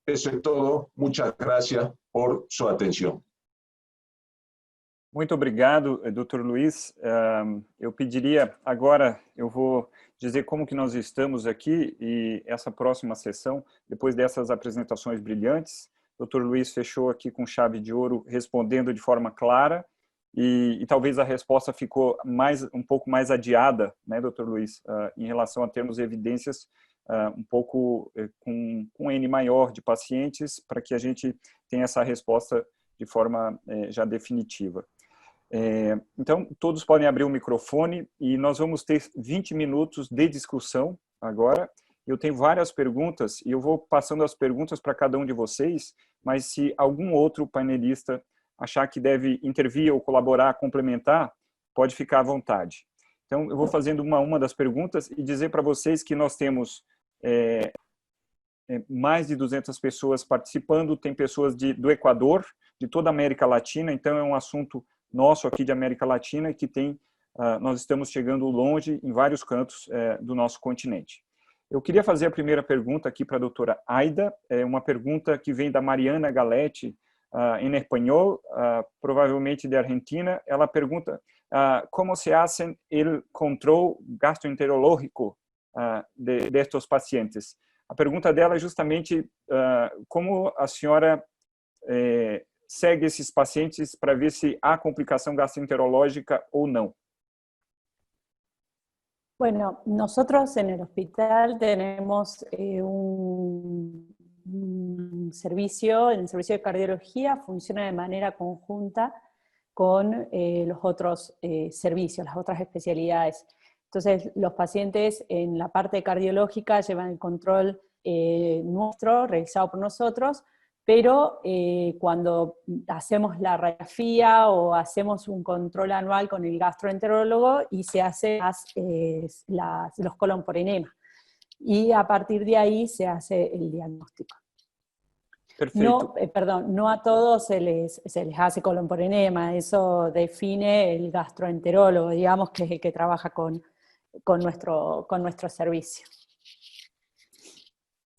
Eso es todo. Muchas gracias por su atenção. Muito obrigado, Dr. Luiz. Eu pediria, agora eu vou dizer como que nós estamos aqui e essa próxima sessão, depois dessas apresentações brilhantes, Dr. Luiz fechou aqui com chave de ouro, respondendo de forma clara e talvez a resposta ficou um pouco mais adiada, né, Dr. Luiz, em relação a termos evidências um pouco com N maior de pacientes, para que a gente tenha essa resposta de forma já definitiva. Então, todos podem abrir o microfone e nós vamos ter 20 minutos de discussão agora. Eu tenho várias perguntas e eu vou passando as perguntas para cada um de vocês, mas se algum outro painelista achar que deve intervir ou colaborar, complementar, pode ficar à vontade. Então, eu vou fazendo uma a uma das perguntas e dizer para vocês que nós temos mais de 200 pessoas participando, tem pessoas do Equador, de toda a América Latina, então é um assunto nosso aqui de América Latina que nós estamos chegando longe em vários cantos do nosso continente. Eu queria fazer a primeira pergunta aqui para a doutora Aida, uma pergunta que vem da Mariana Galetti, em espanhol, provavelmente de Argentina. Ela pergunta como se hace el control gastroenterológico de estos pacientes. A pergunta dela é justamente como a senhora segue esses pacientes para ver se há complicação gastroenterológica ou não. Bueno, nosotros en el hospital tenemos un un servicio, el servicio de cardiología funciona de manera conjunta con los otros servicios, las otras especialidades. Entonces, los pacientes en la parte cardiológica llevan el control nuestro, realizado por nosotros, pero cuando hacemos la radiografía o hacemos un control anual con el gastroenterólogo y se hacen los colon por enema. Y a partir de ahí se hace el diagnóstico. Perfeito. No a todos se les hace colon por enema, eso define el gastroenterólogo, digamos, que es el que trabaja con nuestro servicio.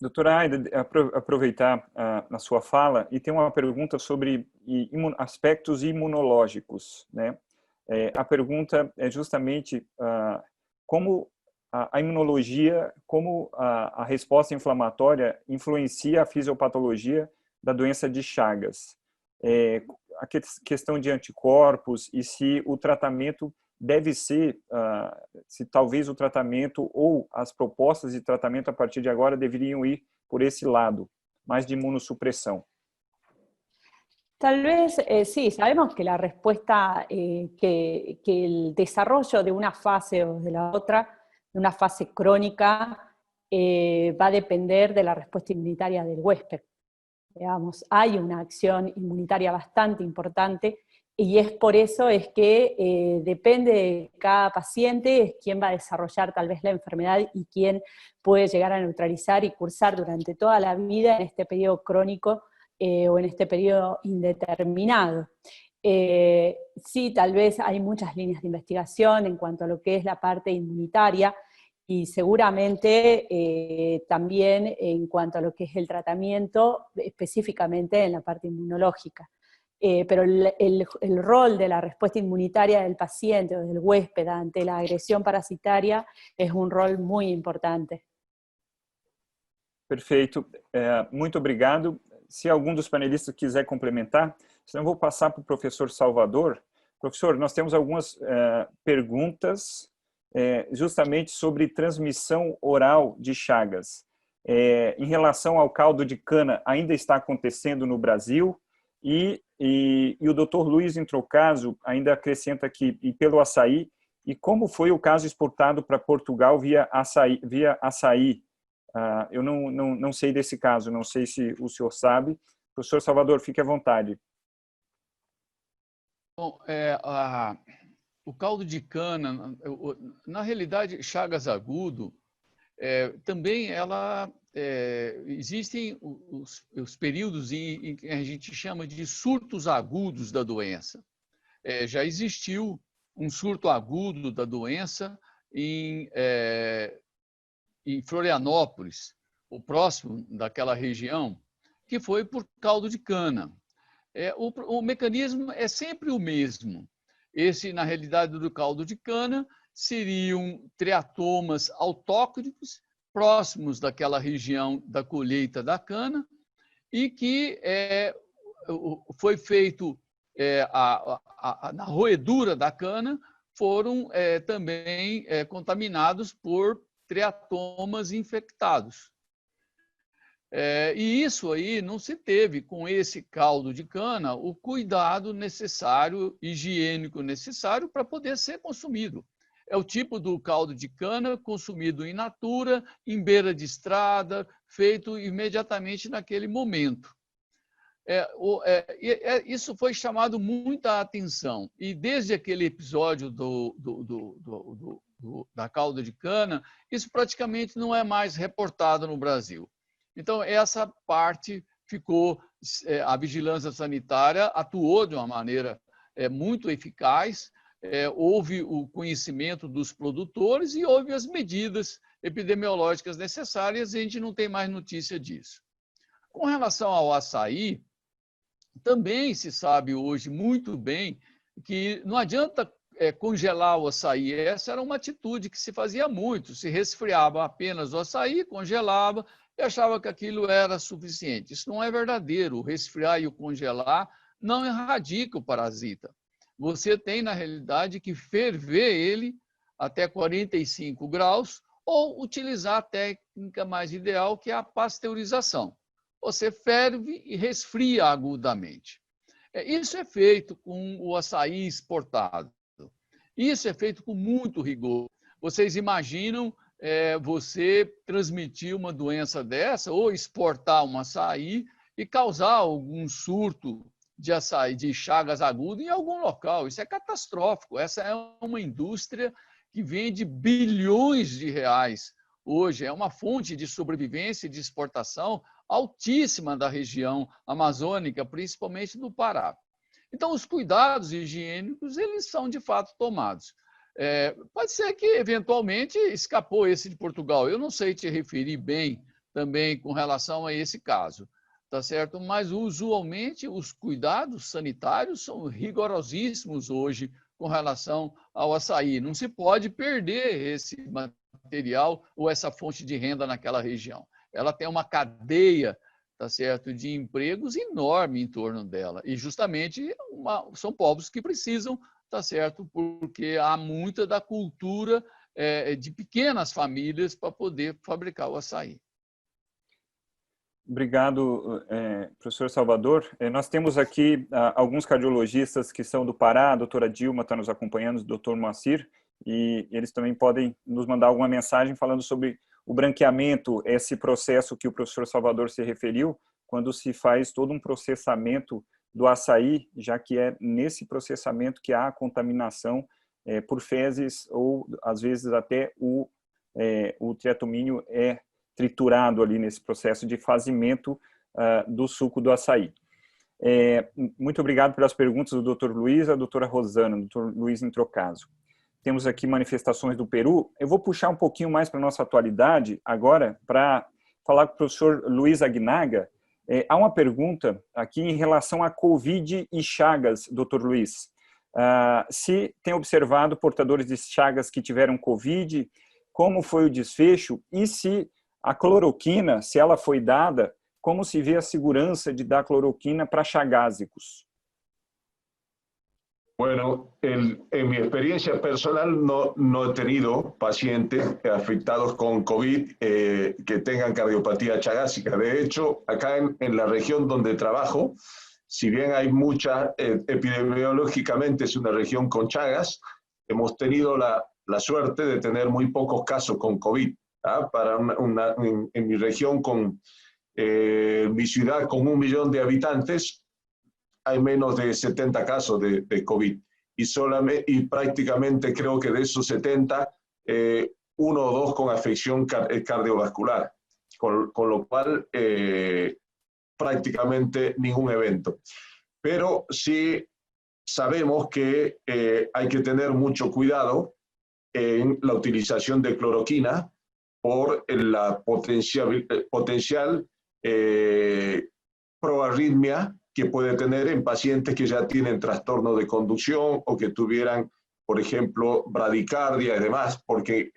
Doutora Aida, aproveitar na sua fala e tem uma pergunta sobre aspectos imunológicos, né? A pergunta é justamente como a imunologia, como a resposta inflamatória influencia a fisiopatologia da doença de Chagas. A questão de anticorpos e se o tratamento deve ser, se talvez o tratamento ou as propostas de tratamento a partir de agora deveriam ir por esse lado, mais de imunossupressão. Tal vez, sí, sabemos que la respuesta, que el desarrollo de una fase o de la otra, de una fase crónica, va a depender de la respuesta inmunitaria del huésped. Digamos, hay una acción inmunitaria bastante importante y es por eso es que depende de cada paciente, es quién va a desarrollar tal vez la enfermedad y quién puede llegar a neutralizar y cursar durante toda la vida en este periodo crónico o en este periodo indeterminado. Sí, tal vez hay muchas líneas de investigación en cuanto a lo que es la parte inmunitaria y seguramente también en cuanto a lo que es el tratamiento, específicamente en la parte inmunológica. Pero el rol de la respuesta inmunitaria del paciente o del huésped ante la agresión parasitaria es un rol muy importante. Perfeito. Muito obrigado. Se algum dos panelistas quiser complementar, senão eu vou passar para o professor Salvador. Professor, nós temos algumas perguntas justamente sobre transmissão oral de Chagas. Em relação ao caldo de cana, ainda está acontecendo no Brasil? E o Dr. Luiz Introcaso ainda acrescenta aqui, e pelo açaí, e como foi o caso exportado para Portugal via açaí? Eu não sei desse caso, não sei se o senhor sabe. Professor Salvador, fique à vontade. Bom, o caldo de cana, na realidade, Chagas agudo, também existem os períodos em que a gente chama de surtos agudos da doença. Já existiu um surto agudo da doença em Florianópolis, o próximo daquela região, que foi por caldo de cana. O mecanismo é sempre o mesmo. Esse, na realidade, do caldo de cana, seriam triatomas autóctones próximos daquela região da colheita da cana e que foi feito na roedura da cana, foram também contaminados por triatomas infectados. E isso aí não se teve com esse caldo de cana o cuidado necessário, higiênico necessário para poder ser consumido. É o tipo do caldo de cana consumido in natura, em beira de estrada, feito imediatamente naquele momento. Isso foi chamado muita atenção. E desde aquele episódio da calda de cana, isso praticamente não é mais reportado no Brasil. Então, essa parte ficou, a vigilância sanitária atuou de uma maneira muito eficaz, houve o conhecimento dos produtores e houve as medidas epidemiológicas necessárias e a gente não tem mais notícia disso. Com relação ao açaí, também se sabe hoje muito bem que não adianta congelar o açaí. Essa era uma atitude que se fazia muito, se resfriava apenas o açaí, congelava e achava que aquilo era suficiente. Isso não é verdadeiro. O resfriar e o congelar não erradica o parasita. Você tem, na realidade, que ferver ele até 45 graus ou utilizar a técnica mais ideal, que é a pasteurização. você ferve e resfria agudamente. Isso é feito com o açaí exportado. Isso é feito com muito rigor. Vocês imaginam você transmitir uma doença dessa ou exportar um açaí e causar algum surto de açaí, de chagas agudas em algum local? Isso é catastrófico. Essa é uma indústria que vende bilhões de reais hoje. É uma fonte de sobrevivência e de exportação altíssima da região amazônica, principalmente do Pará. Então, os cuidados higiênicos, eles são de fato tomados. Pode ser que, eventualmente, escapou esse de Portugal. Eu não sei te referir bem também com relação a esse caso, tá certo? Mas, usualmente, os cuidados sanitários são rigorosíssimos hoje com relação ao açaí. Não se pode perder esse material ou essa fonte de renda naquela região. Ela tem uma cadeia, tá certo, de empregos enorme em torno dela. E, justamente, são povos que precisam, tá certo, porque há muita da cultura de pequenas famílias para poder fabricar o açaí. Obrigado, professor Salvador. Nós temos aqui alguns cardiologistas que são do Pará, a doutora Dilma está nos acompanhando, o doutor Moacir, e eles também podem nos mandar alguma mensagem falando sobre o branqueamento, esse processo que o professor Salvador se referiu, quando se faz todo um processamento do açaí, já que é nesse processamento que há a contaminação por fezes ou, às vezes, até o triatomínio é triturado ali nesse processo de fazimento do suco do açaí. Muito obrigado pelas perguntas do Dr. Luiz, a doutora Rosana, o Dr. Luiz Introcaso. Temos aqui manifestações do Peru. Eu vou puxar um pouquinho mais para a nossa atualidade agora, para falar com o professor Luiz Aguinaga. Há uma pergunta aqui em relação a Covid e Chagas, doutor Luiz. Se tem observado portadores de Chagas que tiveram Covid, como foi o desfecho e se a cloroquina, se ela foi dada, como se vê a segurança de dar cloroquina para chagásicos? Bueno, en mi experiencia personal no he tenido pacientes afectados con COVID que tengan cardiopatía chagásica. De hecho, acá en la región donde trabajo, si bien hay mucha, epidemiológicamente es una región con Chagas, hemos tenido la suerte de tener muy pocos casos con COVID. En mi región, mi ciudad con 1 millón de habitantes, hay menos de 70 casos de COVID y prácticamente creo que de esos 70, 1 o 2 con afección cardiovascular, con lo cual prácticamente ningún evento. Pero sí sabemos que hay que tener mucho cuidado en la utilización de cloroquina por la potencial proarritmia que puede tener en pacientes que ya tienen trastorno de conducción o que tuvieran, por ejemplo, bradicardia y demás, porque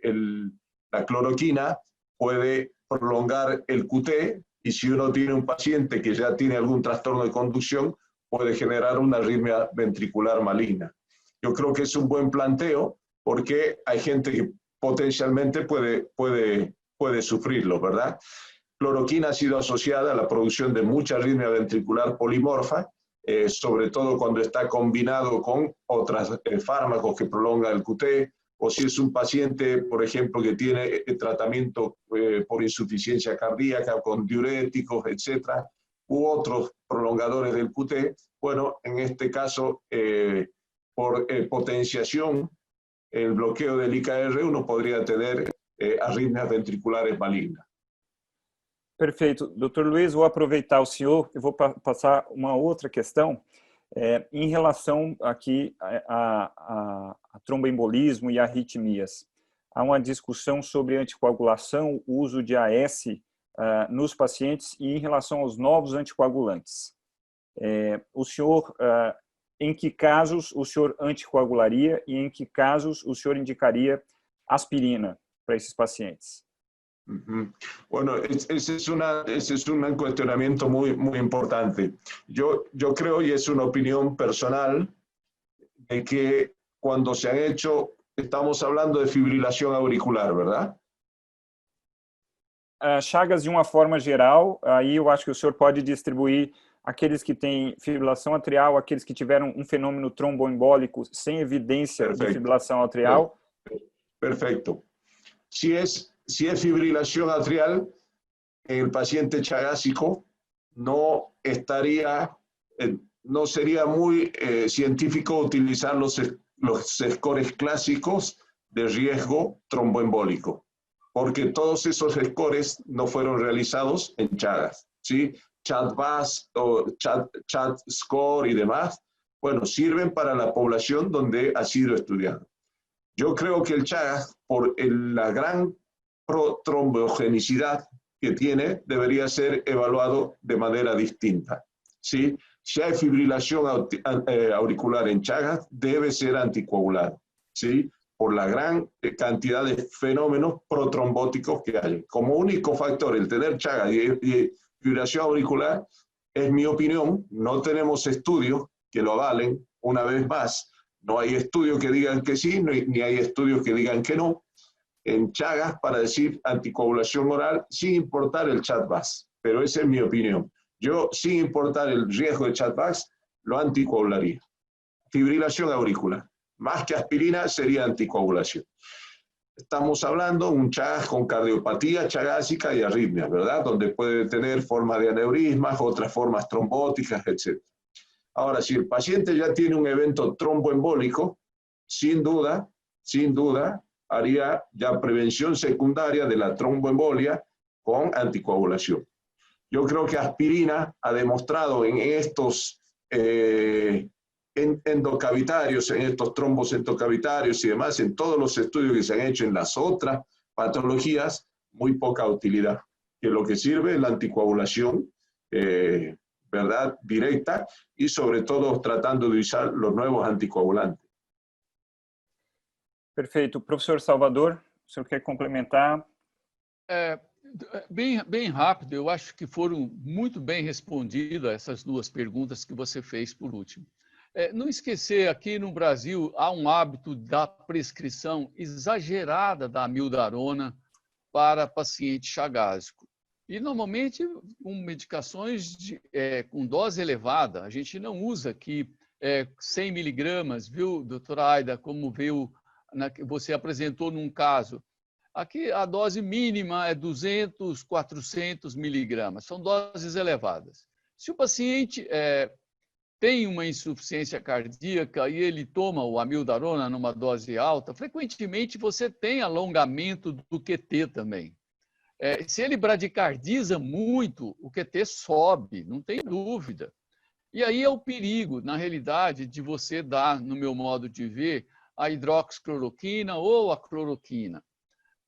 la cloroquina puede prolongar el QT y si uno tiene un paciente que ya tiene algún trastorno de conducción, puede generar una arritmia ventricular maligna. Yo creo que es un buen planteo porque hay gente que potencialmente puede sufrirlo, ¿verdad? Cloroquina ha sido asociada a la producción de mucha arritmia ventricular polimorfa, sobre todo cuando está combinado con otros fármacos que prolongan el QT, o si es un paciente, por ejemplo, que tiene tratamiento por insuficiencia cardíaca, con diuréticos, etcétera, u otros prolongadores del QT. Bueno, en este caso, por potenciación, el bloqueo del IKR, uno podría tener arritmias ventriculares malignas. Perfeito. Doutor Luiz, vou aproveitar o senhor e vou passar uma outra questão em relação aqui a tromboembolismo e arritmias. Há uma discussão sobre anticoagulação, o uso de AS nos pacientes e em relação aos novos anticoagulantes. O senhor, em que casos o senhor anticoagularia e em que casos o senhor indicaria aspirina para esses pacientes? Bueno, ese es un cuestionamiento muy importante. Yo creo, y es una opinión personal, de que cuando se han hecho, estamos hablando de fibrilación auricular, ¿verdad? Chagas de uma forma geral, aí eu acho que o senhor pode distribuir aqueles que têm fibrilação atrial, aqueles que tiveram um fenômeno tromboembólico sem evidência de fibrilação atrial. Perfecto. Si es fibrilación atrial, el paciente chagásico no sería muy científico utilizar los scores clásicos de riesgo tromboembólico, porque todos esos scores no fueron realizados en Chagas, ¿sí? CHAD-VAS o CHAD score y demás, bueno, sirven para la población donde ha sido estudiado. Yo creo que el Chagas, por la gran protrombogenicidad que tiene, debería ser evaluado de manera distinta, ¿sí? Si hay fibrilación auricular en Chagas, debe ser anticoagulado, ¿sí? Por la gran cantidad de fenómenos protrombóticos que hay. Como único factor, el tener Chagas y fibrilación auricular, es mi opinión, no tenemos estudios que lo avalen. Una vez más, no hay estudios que digan que sí, ni hay estudios que digan que no. En Chagas, para decir anticoagulación oral, sin importar el CHAD-VAS, pero esa es mi opinión. Yo, sin importar el riesgo de CHAD-VAS, lo anticoagularía. Fibrilación auricular, más que aspirina, sería anticoagulación. Estamos hablando de un Chagas con cardiopatía chagásica y arritmias, ¿verdad? Donde puede tener formas de aneurismas, otras formas trombóticas, etc. Ahora, si el paciente ya tiene un evento tromboembólico, sin duda, haría ya prevención secundaria de la tromboembolia con anticoagulación. Yo creo que aspirina ha demostrado en estos endocavitarios, en estos trombos endocavitarios y demás, en todos los estudios que se han hecho en las otras patologías, muy poca utilidad. Que lo que sirve es la anticoagulación, ¿verdad? Directa, y sobre todo tratando de usar los nuevos anticoagulantes. Perfeito. Professor Salvador, o senhor quer complementar? Bem rápido, eu acho que foram muito bem respondidas essas duas perguntas que você fez por último. Não esquecer, aqui no Brasil, há um hábito da prescrição exagerada da amiodarona para paciente chagásico. E, normalmente, com medicações com dose elevada. A gente não usa aqui 100 miligramas, viu, doutora Aida, como você apresentou num caso. Aqui a dose mínima é 200, 400 miligramas. São doses elevadas. Se o paciente tem uma insuficiência cardíaca e ele toma o amiodarona numa dose alta, frequentemente você tem alongamento do QT também. Se ele bradicardiza muito, o QT sobe, não tem dúvida. E aí é o perigo, na realidade, de você dar, no meu modo de ver, a hidroxicloroquina ou a cloroquina.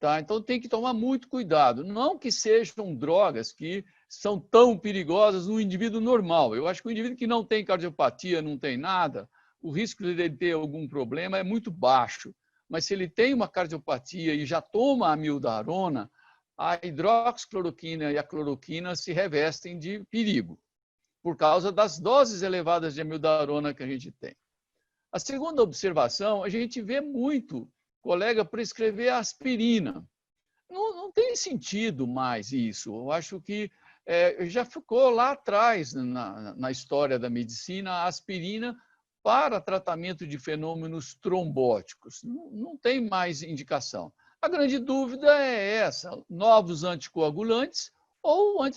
Tá? Então tem que tomar muito cuidado. Não que sejam drogas que são tão perigosas no indivíduo normal. Eu acho que o indivíduo que não tem cardiopatia, não tem nada, o risco de ele ter algum problema é muito baixo. Mas se ele tem uma cardiopatia e já toma amiodarona, a hidroxicloroquina e a cloroquina se revestem de perigo, por causa das doses elevadas de amiodarona que a gente tem. A segunda observação, a gente vê muito colega prescrever aspirina. Não tem sentido mais isso. Eu acho que já ficou lá atrás, na história da medicina, a aspirina para tratamento de fenômenos trombóticos. Não tem mais indicação. A grande dúvida é essa, novos anticoagulantes ou a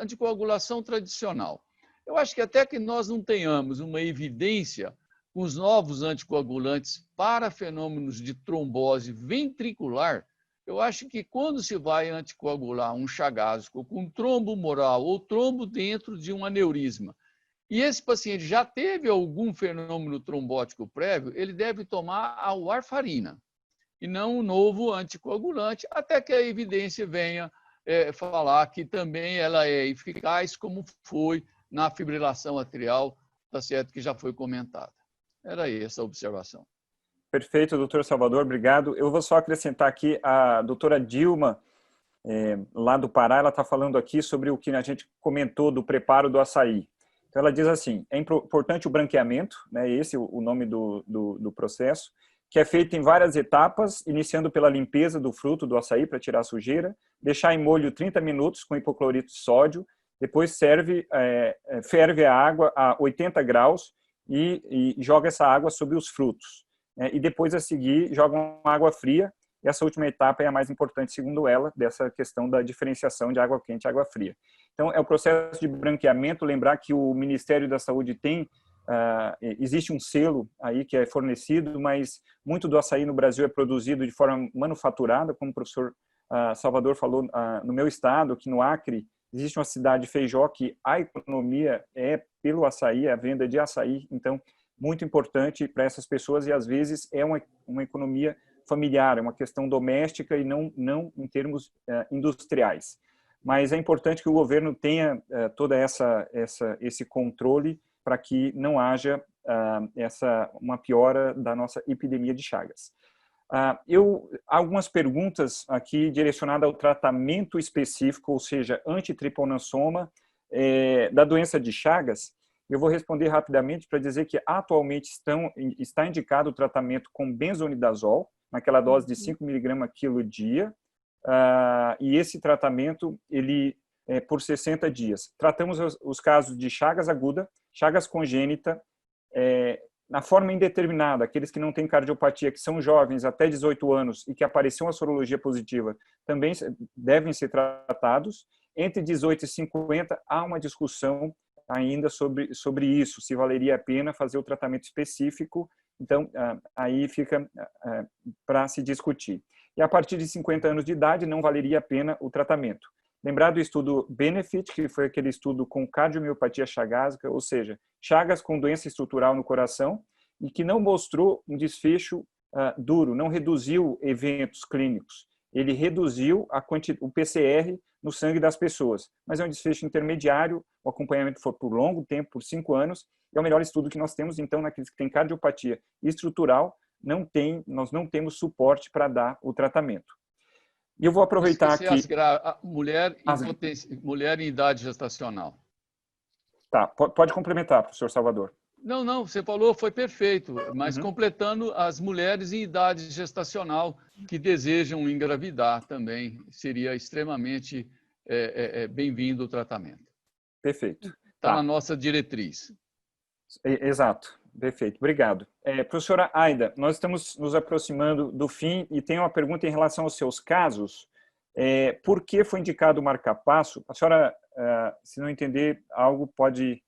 anticoagulação tradicional. Eu acho que até que nós não tenhamos uma evidência com os novos anticoagulantes para fenômenos de trombose ventricular, eu acho que quando se vai anticoagular um chagásico com trombo moral ou trombo dentro de um aneurisma, e esse paciente já teve algum fenômeno trombótico prévio, ele deve tomar a warfarina, e não um novo anticoagulante, até que a evidência venha falar que também ela é eficaz, como foi na fibrilação atrial, tá certo, que já foi comentada. Era essa a observação. Perfeito, doutor Salvador, obrigado. Eu vou só acrescentar aqui, a doutora Dilma, lá do Pará, ela está falando aqui sobre o que a gente comentou do preparo do açaí. Então, ela diz assim, é importante o branqueamento, né, esse é o nome do processo, que é feita em várias etapas, iniciando pela limpeza do fruto do açaí para tirar a sujeira, deixar em molho 30 minutos com hipoclorito de sódio, depois ferve a água a 80 graus e joga essa água sobre os frutos. E depois, a seguir, joga uma água fria. Essa última etapa é a mais importante, segundo ela, dessa questão da diferenciação de água quente e água fria. Então, é o processo de branqueamento. Lembrar que o Ministério da Saúde existe um selo aí que é fornecido, mas muito do açaí no Brasil é produzido de forma manufaturada, como o professor Salvador falou, no meu estado, aqui no Acre, existe uma cidade, Feijó, que a economia é pelo açaí, a venda de açaí, então, muito importante para essas pessoas e, às vezes, é uma economia familiar, é uma questão doméstica e não em termos industriais. Mas é importante que o governo tenha toda esse controle para que não haja uma piora da nossa epidemia de Chagas. Algumas perguntas aqui direcionadas ao tratamento específico, ou seja, antitriponansoma da doença de Chagas. Eu vou responder rapidamente para dizer que atualmente está indicado o tratamento com benzonidazol, naquela dose de 5 mg quilo dia, e esse tratamento ele é por 60 dias. Tratamos os casos de Chagas aguda, Chagas congênita, na forma indeterminada, aqueles que não têm cardiopatia, que são jovens até 18 anos e que apareceu uma sorologia positiva, também devem ser tratados. Entre 18 e 50, há uma discussão ainda sobre isso, se valeria a pena fazer o tratamento específico. Então, aí fica para se discutir. E a partir de 50 anos de idade, não valeria a pena o tratamento. Lembrar do estudo BENEFIT, que foi aquele estudo com cardiomiopatia chagásica, ou seja, Chagas com doença estrutural no coração, e que não mostrou um desfecho duro, não reduziu eventos clínicos. Ele reduziu o PCR no sangue das pessoas, mas é um desfecho intermediário, o acompanhamento foi por longo tempo, por 5 anos, é o melhor estudo que nós temos, então, naqueles que têm cardiopatia estrutural, nós não temos suporte para dar o tratamento. E eu vou aproveitar aqui... Mulher em idade gestacional. Tá, pode complementar, professor Salvador. Não, você falou, foi perfeito, mas completando as mulheres em idade gestacional que desejam engravidar também, seria extremamente bem-vindo o tratamento. Perfeito. Está na nossa diretriz. Exato, perfeito, obrigado. Professora Aida, nós estamos nos aproximando do fim e tem uma pergunta em relação aos seus casos. Por que foi indicado o marca-passo? A senhora, se não entender algo, pode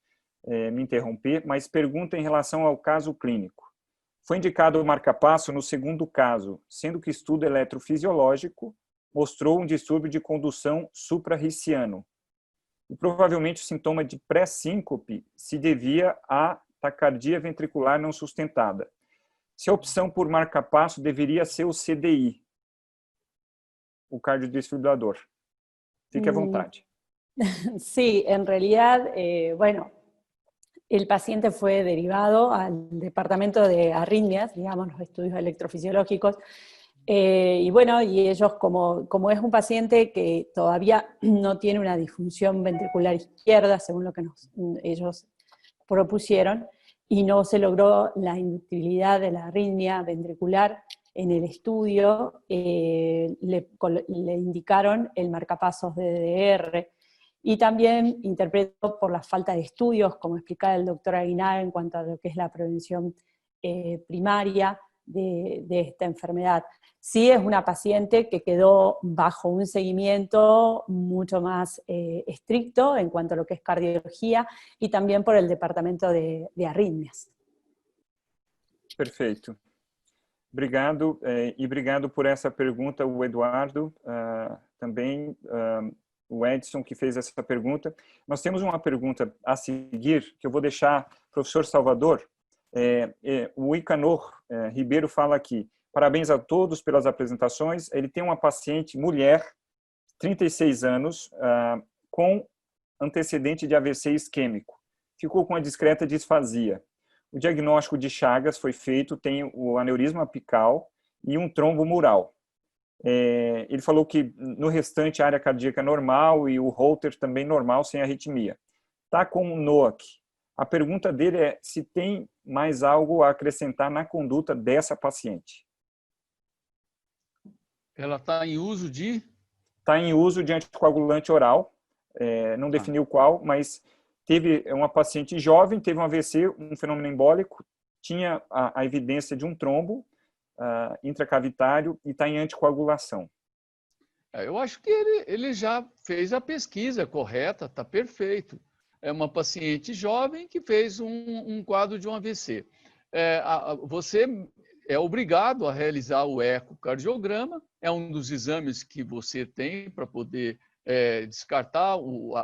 me interromper, mas pergunta em relação ao caso clínico. Foi indicado o marca-passo no segundo caso, sendo que o estudo eletrofisiológico mostrou um distúrbio de condução suprarriciano. E provavelmente o sintoma de pré-síncope se devia à taquicardia ventricular não sustentada. Se a opção por marca-passo deveria ser o CDI, o cardiodesfibrilador. Fique à vontade. Sí, en realidad, bueno, el paciente fue derivado al departamento de arritmias, digamos, los estudios electrofisiológicos, y bueno, y ellos como es un paciente que todavía no tiene una disfunción ventricular izquierda, según lo que ellos propusieron, y no se logró la inductibilidad de la arritmia ventricular en el estudio, le indicaron el marcapasos de DDR, y también interpreto por la falta de estudios, como explicaba el doctor Aguinaga, en cuanto a lo que es la prevención primaria de esta enfermedad. Sí es una paciente que quedó bajo un seguimiento mucho más estricto en cuanto a lo que es cardiología y también por el departamento de arritmias. Perfeito. Obrigado, e obrigado por essa pergunta, o Eduardo, também o Edson, que fez essa pergunta. Nós temos uma pergunta a seguir, que eu vou deixar para o professor Salvador. O Icanor Ribeiro fala aqui: parabéns a todos pelas apresentações. Ele tem uma paciente, mulher, 36 anos, com antecedente de AVC isquêmico. Ficou com uma discreta disfasia. O diagnóstico de Chagas foi feito, tem o aneurisma apical e um trombo mural. Ele falou que no restante a área cardíaca normal e o Holter também normal, sem arritmia. Está com NOAC. A pergunta dele é se tem mais algo a acrescentar na conduta dessa paciente. Ela está em uso de? Está em uso de anticoagulante oral, não definiu qual, mas teve uma paciente jovem, teve um AVC, um fenômeno embólico, tinha a evidência de um trombo intracavitário e está em anticoagulação. Eu acho que ele já fez a pesquisa correta, está perfeito. É uma paciente jovem que fez um quadro de um AVC. Você é obrigado a realizar o ecocardiograma, é um dos exames que você tem para poder descartar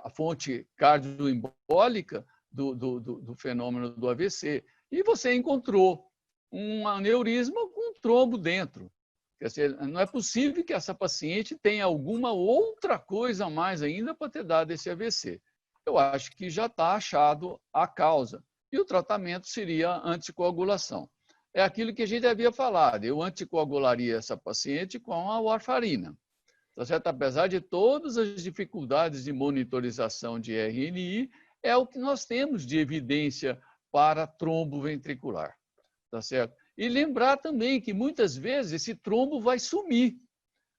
a fonte cardioembólica do fenômeno do AVC. E você encontrou um aneurisma com um trombo dentro. Quer dizer, não é possível que essa paciente tenha alguma outra coisa a mais ainda para ter dado esse AVC. Eu acho que já está achado a causa. E o tratamento seria anticoagulação. É aquilo que a gente havia falado. Eu anticoagularia essa paciente com a warfarina. Tá certo? Apesar de todas as dificuldades de monitorização de RNI, é o que nós temos de evidência para trombo ventricular. Tá certo? E lembrar também que muitas vezes esse trombo vai sumir.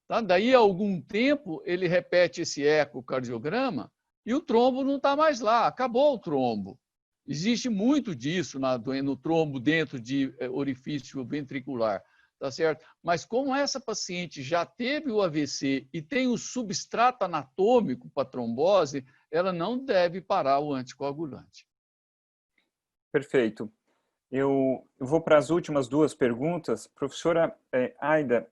Tá? Daí a algum tempo ele repete esse ecocardiograma e o trombo não está mais lá, acabou o trombo. Existe muito disso no trombo dentro de orifício ventricular, tá certo? Mas como essa paciente já teve o AVC e tem o substrato anatômico para trombose, ela não deve parar o anticoagulante. Perfeito. Eu vou para as últimas duas perguntas. Professora Aida,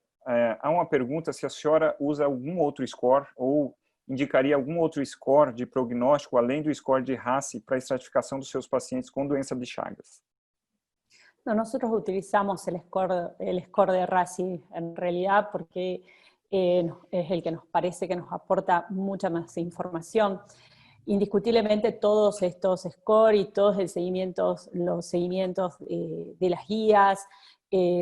há uma pergunta se a senhora usa algum outro score ou indicaria algum outro score de prognóstico, além do score de RASI, para a estratificação dos seus pacientes com doença de Chagas? No, nosotros utilizamos el score de RASI en realidad porque es el que nos parece que nos aporta mucha más información. Indiscutiblemente todos estos scores y todos los seguimientos de las guías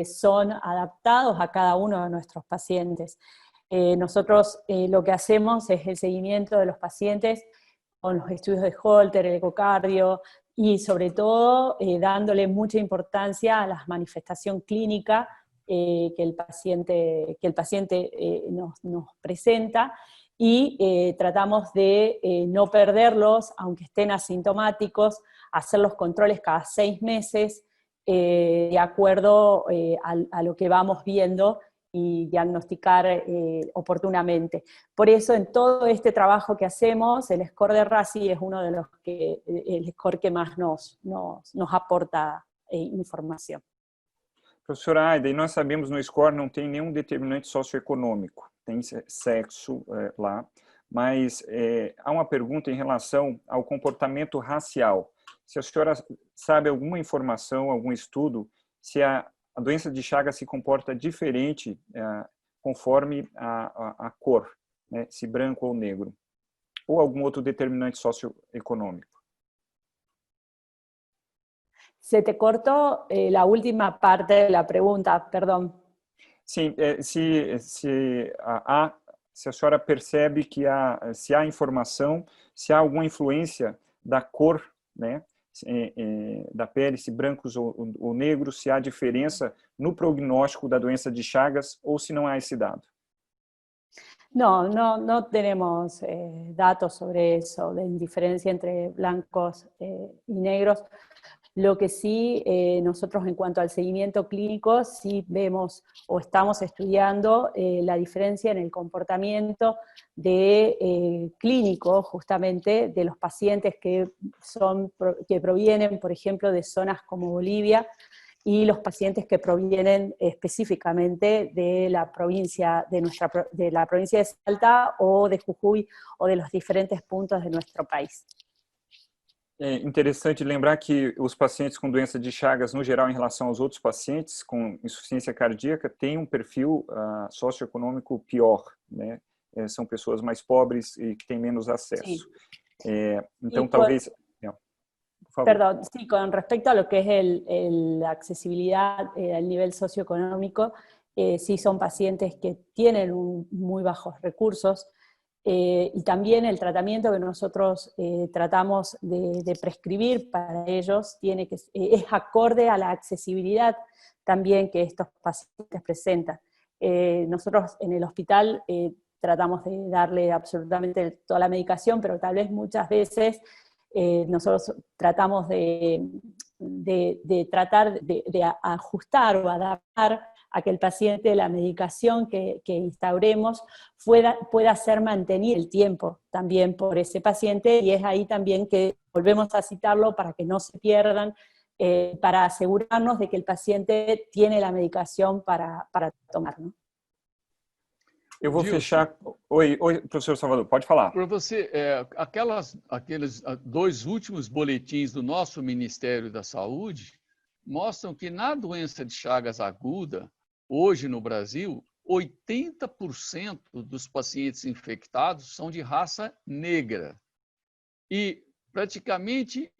son adaptados a cada uno de nuestros pacientes. Nosotros lo que hacemos es el seguimiento de los pacientes con los estudios de Holter, el ecocardio, y sobre todo dándole mucha importancia a la manifestación clínica que el paciente nos presenta, y tratamos de no perderlos, aunque estén asintomáticos, hacer los controles cada 6 meses, de acuerdo a lo que vamos viendo y diagnosticar oportunamente. Por eso en todo este trabajo que hacemos, el score de RASI es uno de los el score que más nos aporta informação. Professora Aida, e nós sabemos no score não tem nenhum determinante socioeconômico, tem sexo lá, mas há uma pergunta em relação ao comportamento racial. Se a senhora sabe alguma informação, algum estudo, se a doença de Chagas se comporta diferente conforme a cor, né, se branco ou negro, ou algum outro determinante socioeconômico. Se te cortó la última parte de la pregunta, perdón. Sim, se a senhora percebe que se há informação, se há alguma influência da cor, né, da pele, se brancos ou negros, se há diferença no prognóstico da doença de Chagas ou se não há esse dado. No tenemos datos sobre eso, de diferencia entre blancos y negros. Lo que sí, nosotros en cuanto al seguimiento clínico, sí vemos o estamos estudiando la diferencia en el comportamiento clínico, justamente, de los pacientes que provienen, por ejemplo, de zonas como Bolivia, y los pacientes que provienen específicamente de la provincia de Salta o de Jujuy o de los diferentes puntos de nuestro país. É interessante lembrar que os pacientes com doença de Chagas, no geral, em relação aos outros pacientes com insuficiência cardíaca, têm um perfil socioeconômico pior, né? São pessoas mais pobres e que têm menos acesso. Então, talvez... Perdón, sí, con respecto a lo que es la accesibilidad al nivel socioeconómico, sí son pacientes que tienen muy bajos recursos, y también el tratamiento que nosotros tratamos de prescribir para ellos es acorde a la accesibilidad también que estos pacientes presentan. Nosotros en el hospital tratamos de darle absolutamente toda la medicación, pero tal vez muchas veces nosotros tratamos de tratar de ajustar o adaptar a que el paciente la medicación que instauremos pueda ser mantenida el tiempo también por ese paciente, y es ahí también que volvemos a citarlo para que no se pierdan, para asegurarnos de que el paciente tiene la medicación para tomar, ¿no? Eu vou Gilson, fechar... Oi, professor Salvador, pode falar. Para você, aqueles 2 últimos boletins do nosso Ministério da Saúde mostram que na doença de Chagas aguda, hoje no Brasil, 80% dos pacientes infectados são de raça negra. E praticamente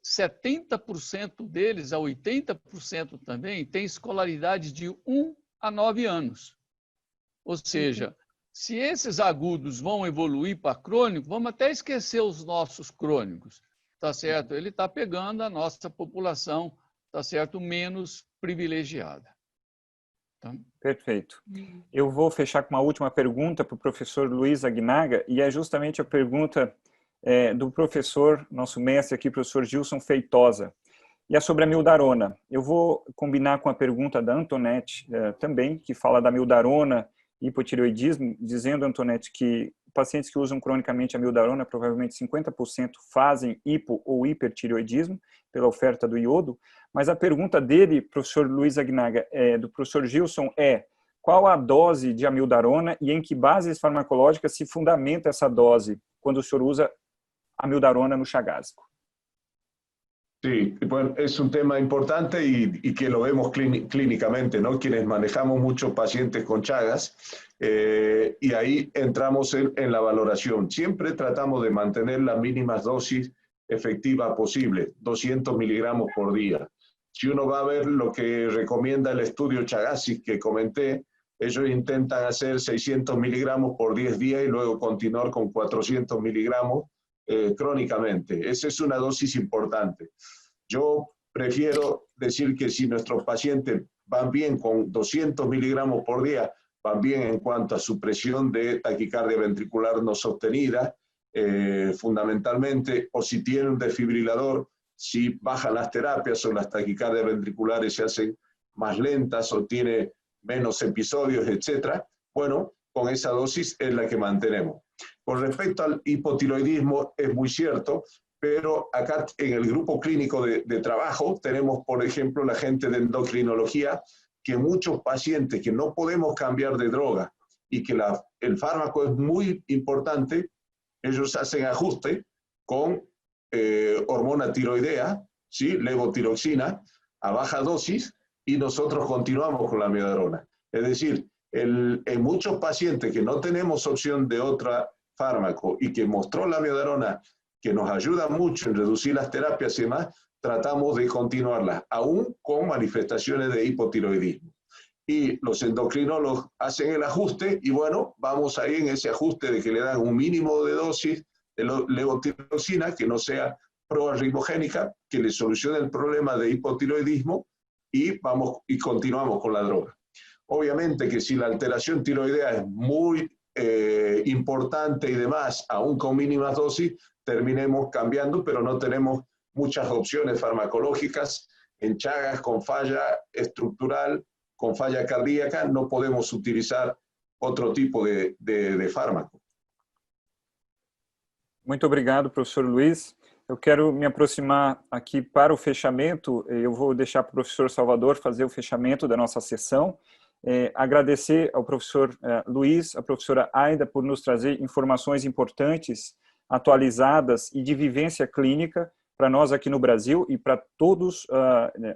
70% deles, a 80% também, têm escolaridade de 1 a 9 anos. Ou seja, se esses agudos vão evoluir para crônico, vamos até esquecer os nossos crônicos, tá certo? Ele está pegando a nossa população, tá certo, menos privilegiada. Tá? Perfeito. Eu vou fechar com uma última pergunta para o professor Luiz Aguinaga, e é justamente a pergunta do professor, nosso mestre aqui, professor Gilson Feitosa, e é sobre a mildarona. Eu vou combinar com a pergunta da Antonete também, que fala da mildarona, hipotireoidismo, dizendo, Antonete, que pacientes que usam cronicamente a mildarona, provavelmente 50% fazem hipo ou hipertireoidismo, pela oferta do iodo, mas a pergunta dele, professor Luiz Aguinaga, do professor Gilson, qual a dose de amildarona e em que bases farmacológicas se fundamenta essa dose quando o senhor usa amildarona no chagásico? Sí, bueno, es un tema importante y que lo vemos clínicamente, ¿no? Quienes manejamos muchos pacientes con Chagas, y ahí entramos en la valoración. Siempre tratamos de mantener las mínimas dosis efectivas posibles, 200 miligramos por día. Si uno va a ver lo que recomienda el estudio Chagásic que comenté, ellos intentan hacer 600 miligramos por 10 días y luego continuar con 400 miligramos crónicamente. Esa es una dosis importante. Yo prefiero decir que si nuestros pacientes van bien con 200 miligramos por día, van bien en cuanto a su presión de taquicardia ventricular no sostenida, fundamentalmente, o si tienen un desfibrilador, si bajan las terapias o las taquicardias ventriculares se hacen más lentas o tiene menos episodios, etc. Bueno, con esa dosis es la que mantenemos. Con respecto al hipotiroidismo, es muy cierto, pero acá en el grupo clínico de trabajo tenemos, por ejemplo, la gente de endocrinología, que muchos pacientes que no podemos cambiar de droga y que el fármaco es muy importante, ellos hacen ajuste con hormona tiroidea, ¿sí? Levotiroxina, a baja dosis, y nosotros continuamos con la amiodarona. Es decir, en muchos pacientes que no tenemos opción de otro fármaco y que mostró la amiodarona que nos ayuda mucho en reducir las terapias y demás, tratamos de continuarlas, aún con manifestaciones de hipotiroidismo. Y los endocrinólogos hacen el ajuste y bueno, vamos ahí en ese ajuste de que le dan un mínimo de dosis de levotiroxina que no sea proarritmogénica, que le solucione el problema de hipotiroidismo y continuamos con la droga. Obviamente que si la alteración tiroidea es muy importante y demás, aún con mínimas dosis, terminemos cambiando, pero no tenemos muchas opciones farmacológicas. En Chagas con falla estructural, con falla cardíaca, no podemos utilizar outro tipo de fármaco. Muito obrigado, professor Luiz. Eu quero me aproximar aqui para o fechamento. Eu vou deixar para o professor Salvador fazer o fechamento da nossa sessão. Agradecer ao professor Luiz, à professora Aida, por nos trazer informações importantes, atualizadas e de vivência clínica para nós aqui no Brasil e para todos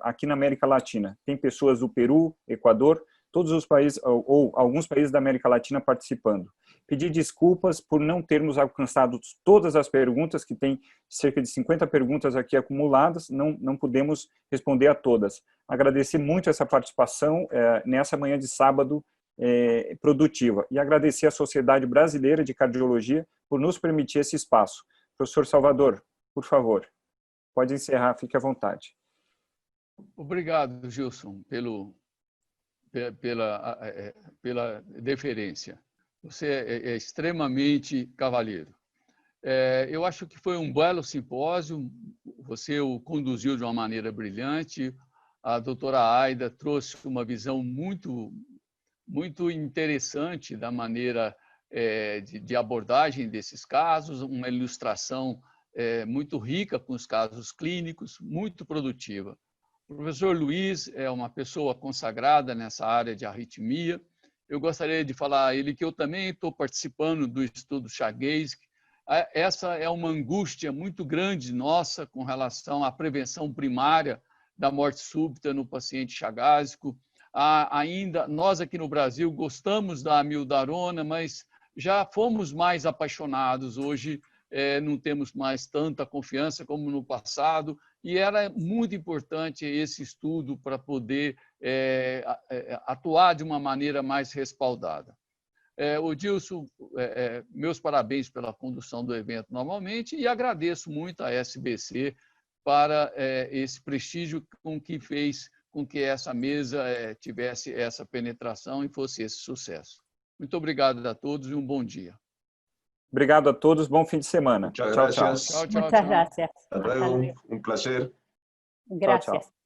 aqui na América Latina. Tem pessoas do Peru, Equador, todos os países, ou alguns países da América Latina participando. Pedir desculpas por não termos alcançado todas as perguntas, que tem cerca de 50 perguntas aqui acumuladas, não pudemos responder a todas. Agradecer muito essa participação nessa manhã de sábado produtiva. E agradecer à Sociedade Brasileira de Cardiologia por nos permitir esse espaço. Professor Salvador, por favor, pode encerrar, fique à vontade. Obrigado, Gilson, pela deferência. Você é extremamente cavalheiro. Eu acho que foi um belo simpósio, você o conduziu de uma maneira brilhante, a doutora Aida trouxe uma visão muito interessante da maneira de abordagem desses casos, uma ilustração muito rica com os casos clínicos, muito produtiva. O professor Luiz é uma pessoa consagrada nessa área de arritmia. Eu gostaria de falar a ele que eu também estou participando do estudo Chagasky. Essa é uma angústia muito grande nossa com relação à prevenção primária da morte súbita no paciente chagásico. Ainda, nós aqui no Brasil gostamos da amiodarona, mas já fomos mais apaixonados. Hoje não temos mais tanta confiança como no passado, e era muito importante esse estudo para poder atuar de uma maneira mais respaldada. Odilson, meus parabéns pela condução do evento novamente e agradeço muito à SBC para esse prestígio com que fez com que essa mesa tivesse essa penetração e fosse esse sucesso. Muito obrigado a todos e um bom dia. Obrigado a todos, bom fim de semana. Muchas gracias. Tchau, tchau, Muchas tchau. gracias. Hasta luego, un placer. Gracias. Chao, chao.